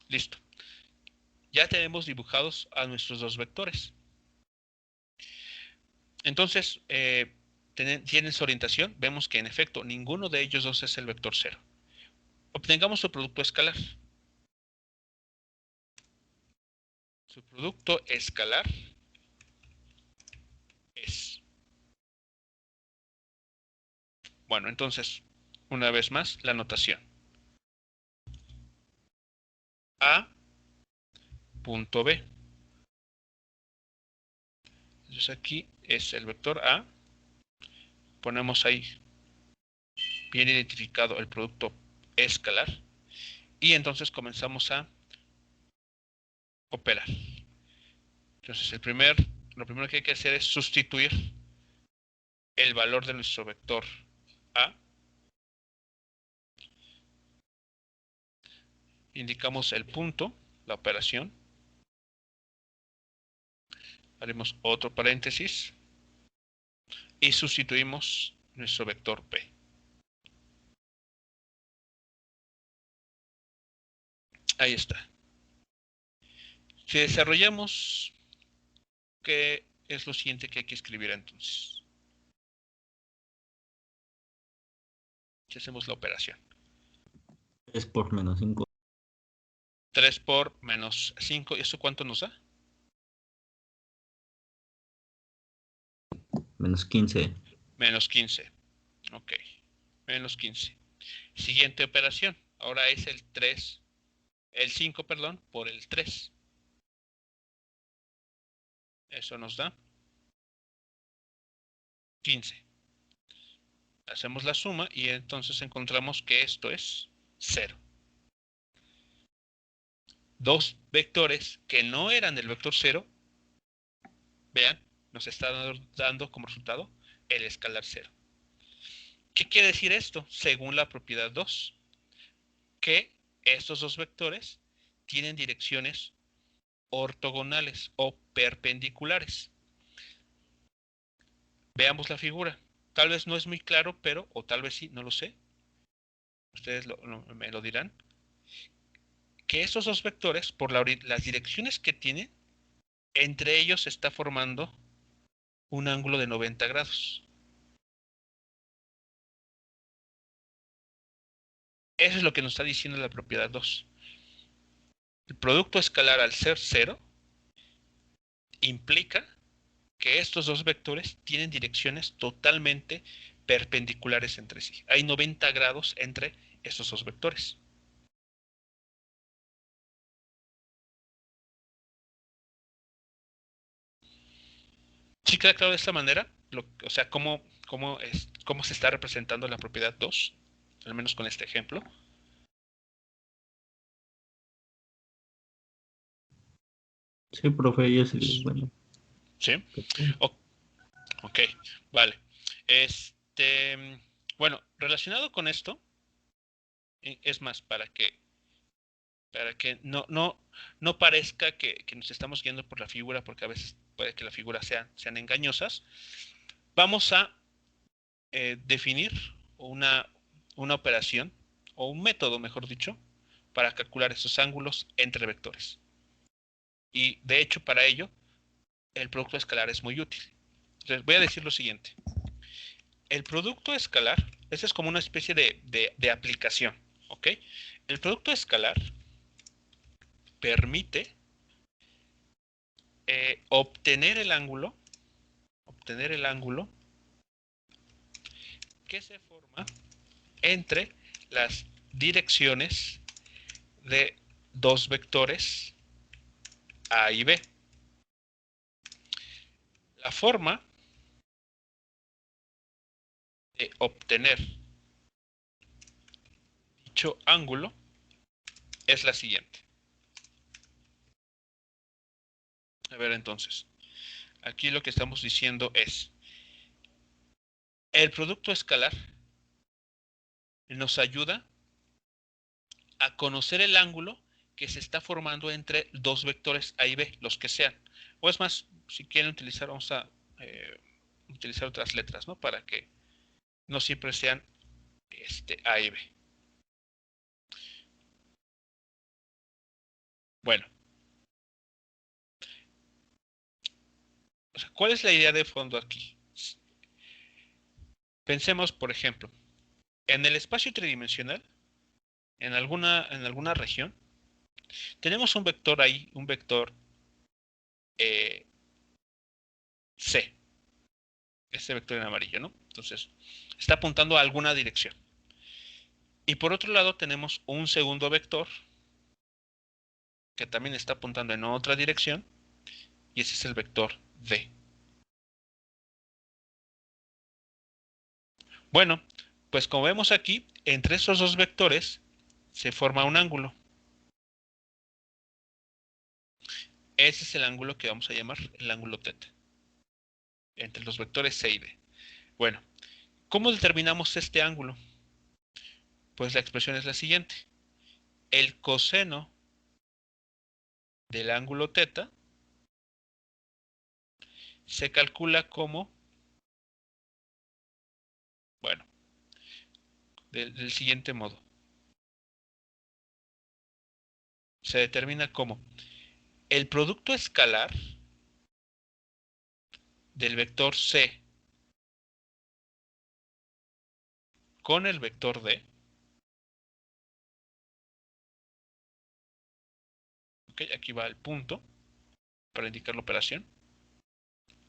Listo. Ya tenemos dibujados a nuestros dos vectores. Entonces, tienen su orientación. Vemos que en efecto ninguno de ellos dos es el vector 0. Obtengamos su producto escalar. Su producto escalar es. Bueno, entonces, una vez más, la notación. A punto B. Entonces aquí es el vector A. Ponemos ahí bien identificado el producto escalar. Y entonces comenzamos a operar. Entonces el primer lo primero que hay que hacer es sustituir el valor de nuestro vector A. Indicamos el punto, la operación. Haremos otro paréntesis y sustituimos nuestro vector P. Ahí está. Si desarrollamos, ¿qué es lo siguiente que hay que escribir entonces? Si hacemos la operación. 3 por menos 5. 3 por menos 5, ¿y eso cuánto nos da? Menos 15. Menos 15. Ok, menos 15. Siguiente operación. Ahora es el 3, el 5, perdón, por el 3. Eso nos da 15. Hacemos la suma y entonces encontramos que esto es 0. Dos vectores que no eran del vector 0, vean, nos está dando como resultado el escalar 0. ¿Qué quiere decir esto? Según la propiedad 2, que estos dos vectores tienen direcciones ortogonales o perpendiculares. Veamos la figura. Tal vez no es muy claro, pero, o tal vez sí, no lo sé. Ustedes me lo dirán. Que estos dos vectores, por las direcciones que tienen, entre ellos se está formando un ángulo de 90 grados. Eso es lo que nos está diciendo la propiedad 2. El producto escalar al ser 0 implica que estos dos vectores tienen direcciones totalmente perpendiculares entre sí. Hay 90 grados entre estos dos vectores. ¿Sí queda claro de esta manera? O sea, cómo se está representando la propiedad 2, al menos con este ejemplo. Sí, profe, y es bueno. ¿Sí? Ok, vale. Bueno, relacionado con esto, es más, para que no parezca que nos estamos guiando por la figura, porque a veces puede que la figura sean engañosas, vamos a definir una operación, o un método, mejor dicho, para calcular esos ángulos entre vectores. Y de hecho, para ello, el producto escalar es muy útil. Entonces, voy a decir lo siguiente. El producto escalar, esa es como una especie de aplicación, ¿ok? El producto escalar permite obtener el ángulo que se forma entre las direcciones de dos vectores A y B. La forma de obtener dicho ángulo es la siguiente. A ver, entonces, aquí lo que estamos diciendo es, el producto escalar nos ayuda a conocer el ángulo que se está formando entre dos vectores A y B, los que sean. O es más, si quieren utilizar, vamos a utilizar otras letras, ¿no? Para que no siempre sean A y B. Bueno. O sea, ¿cuál es la idea de fondo aquí? Pensemos, por ejemplo, en el espacio tridimensional, en alguna región, tenemos un vector ahí, un vector C, este vector en amarillo, ¿no? Entonces, está apuntando a alguna dirección. Y por otro lado tenemos un segundo vector que también está apuntando en otra dirección, y ese es el vector D. Bueno, pues como vemos aquí, entre estos dos vectores se forma un ángulo. Ese es el ángulo que vamos a llamar el ángulo θ. entre los vectores C y D. Bueno, ¿cómo determinamos este ángulo? Pues la expresión es la siguiente. El coseno del ángulo θ se calcula como, bueno, del siguiente modo. Se determina como el producto escalar del vector C con el vector D. Okay, aquí va el punto para indicar la operación.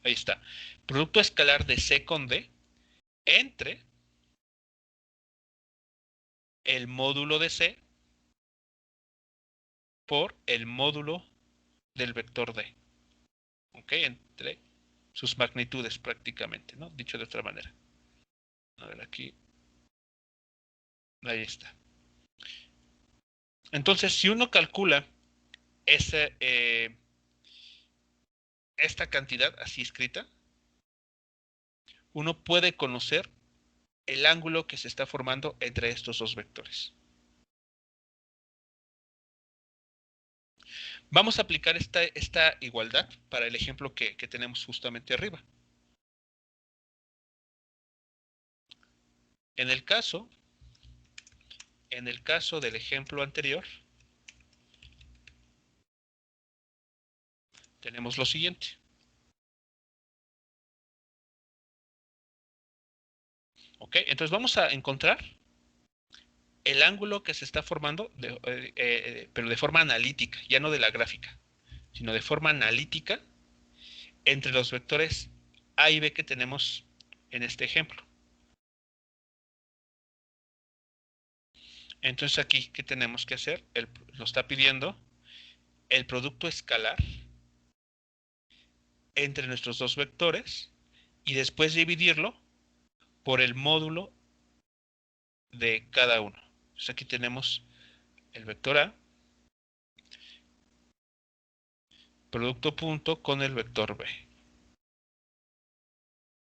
Ahí está. Producto escalar de C con D entre el módulo de C por el módulo del vector D. ¿Ok? Entre sus magnitudes prácticamente, ¿no? Dicho de otra manera. A ver aquí. Ahí está. Entonces, si uno calcula esta cantidad así escrita, uno puede conocer el ángulo que se está formando entre estos dos vectores. Vamos a aplicar esta igualdad para el ejemplo que tenemos justamente arriba. En el caso del ejemplo anterior, tenemos lo siguiente. ¿Ok? Entonces vamos a encontrar el ángulo que se está formando, pero de forma analítica, ya no de la gráfica, sino de forma analítica entre los vectores A y B que tenemos en este ejemplo. Entonces aquí, ¿qué tenemos que hacer? Lo está pidiendo el producto escalar entre nuestros dos vectores y después dividirlo por el módulo de cada uno. Entonces aquí tenemos el vector A, producto punto con el vector B.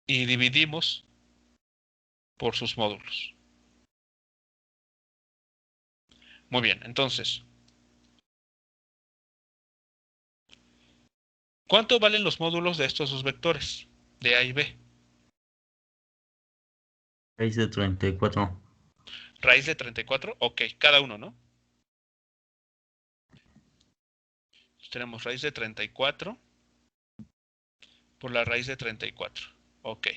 Y dividimos por sus módulos. Muy bien, entonces, ¿cuánto valen los módulos de estos dos vectores? De A y B. Raíz de 34. Raíz de 34, ok, cada uno, ¿no? Entonces tenemos raíz de 34 por la raíz de 34. Ok.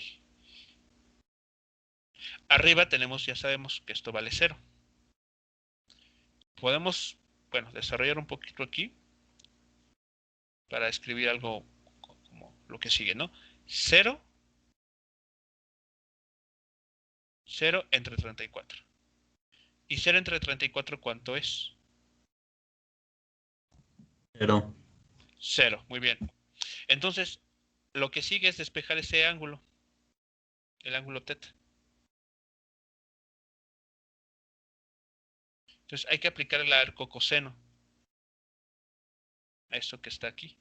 Arriba tenemos, ya sabemos que esto vale 0. Podemos, bueno, desarrollar un poquito aquí para escribir algo como lo que sigue, ¿no? 0, 0 entre 34. ¿Y 0 entre 34 cuánto es? 0. 0, muy bien. Entonces, lo que sigue es despejar ese ángulo, el ángulo θ. Entonces, hay que aplicar el arco coseno a esto que está aquí.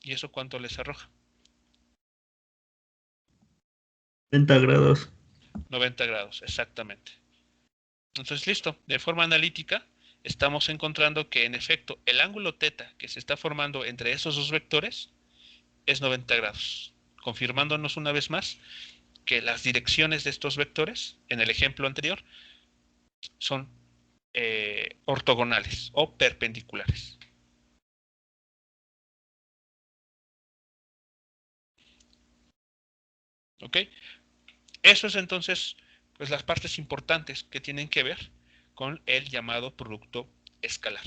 ¿Y eso cuánto les arroja? 30 grados. 90 grados, exactamente. Entonces, listo. De forma analítica, estamos encontrando que, en efecto, el ángulo θ que se está formando entre esos dos vectores es 90 grados, confirmándonos una vez más que las direcciones de estos vectores, en el ejemplo anterior, son ortogonales o perpendiculares. ¿Ok? Eso es entonces pues las partes importantes que tienen que ver con el llamado producto escalar.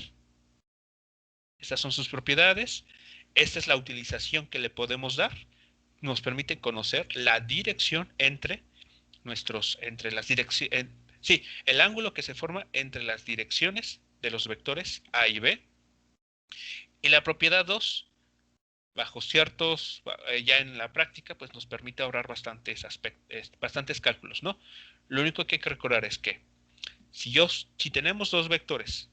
Estas son sus propiedades. Esta es la utilización que le podemos dar. Nos permite conocer la dirección entre las direcciones, sí, el ángulo que se forma entre las direcciones de los vectores A y B. Y la propiedad 2, bajo ciertos, ya en la práctica, pues nos permite ahorrar bastantes cálculos, ¿no? Lo único que hay que recordar es que si tenemos dos vectores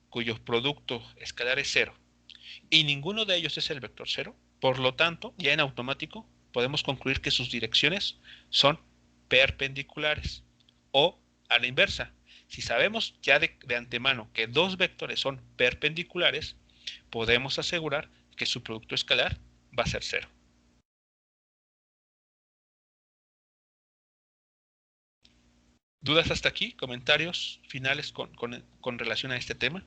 cuyo producto escalar es 0 y ninguno de ellos es el vector 0, Por lo tanto, ya en automático podemos concluir que sus direcciones son perpendiculares. O a la inversa, si sabemos ya de antemano que dos vectores son perpendiculares, podemos asegurar que su producto escalar va a ser cero. ¿Dudas hasta aquí? ¿Comentarios finales con relación a este tema?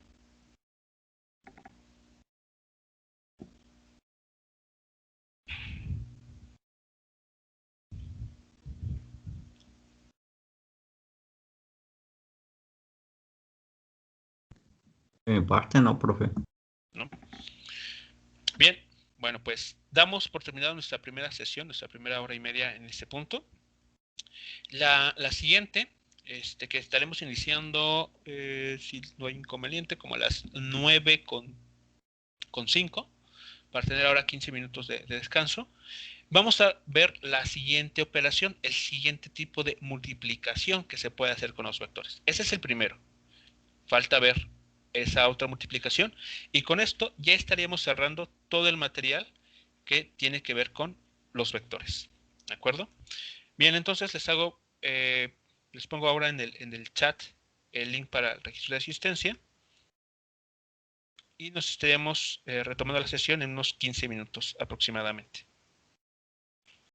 De mi parte no, profe. ¿No? Bien, bueno, pues damos por terminado nuestra primera sesión, nuestra primera hora y media en este punto. La siguiente, que estaremos iniciando, si no hay inconveniente, como a las 9:05, para tener ahora 15 minutos de descanso. Vamos a ver la siguiente operación, el siguiente tipo de multiplicación que se puede hacer con los vectores. Ese es el primero. Falta ver esa otra multiplicación. Y con esto ya estaríamos cerrando todo el material que tiene que ver con los vectores. ¿De acuerdo? Bien, entonces les pongo ahora en el chat el link para el registro de asistencia. Y nos estaríamos retomando la sesión en unos 15 minutos aproximadamente.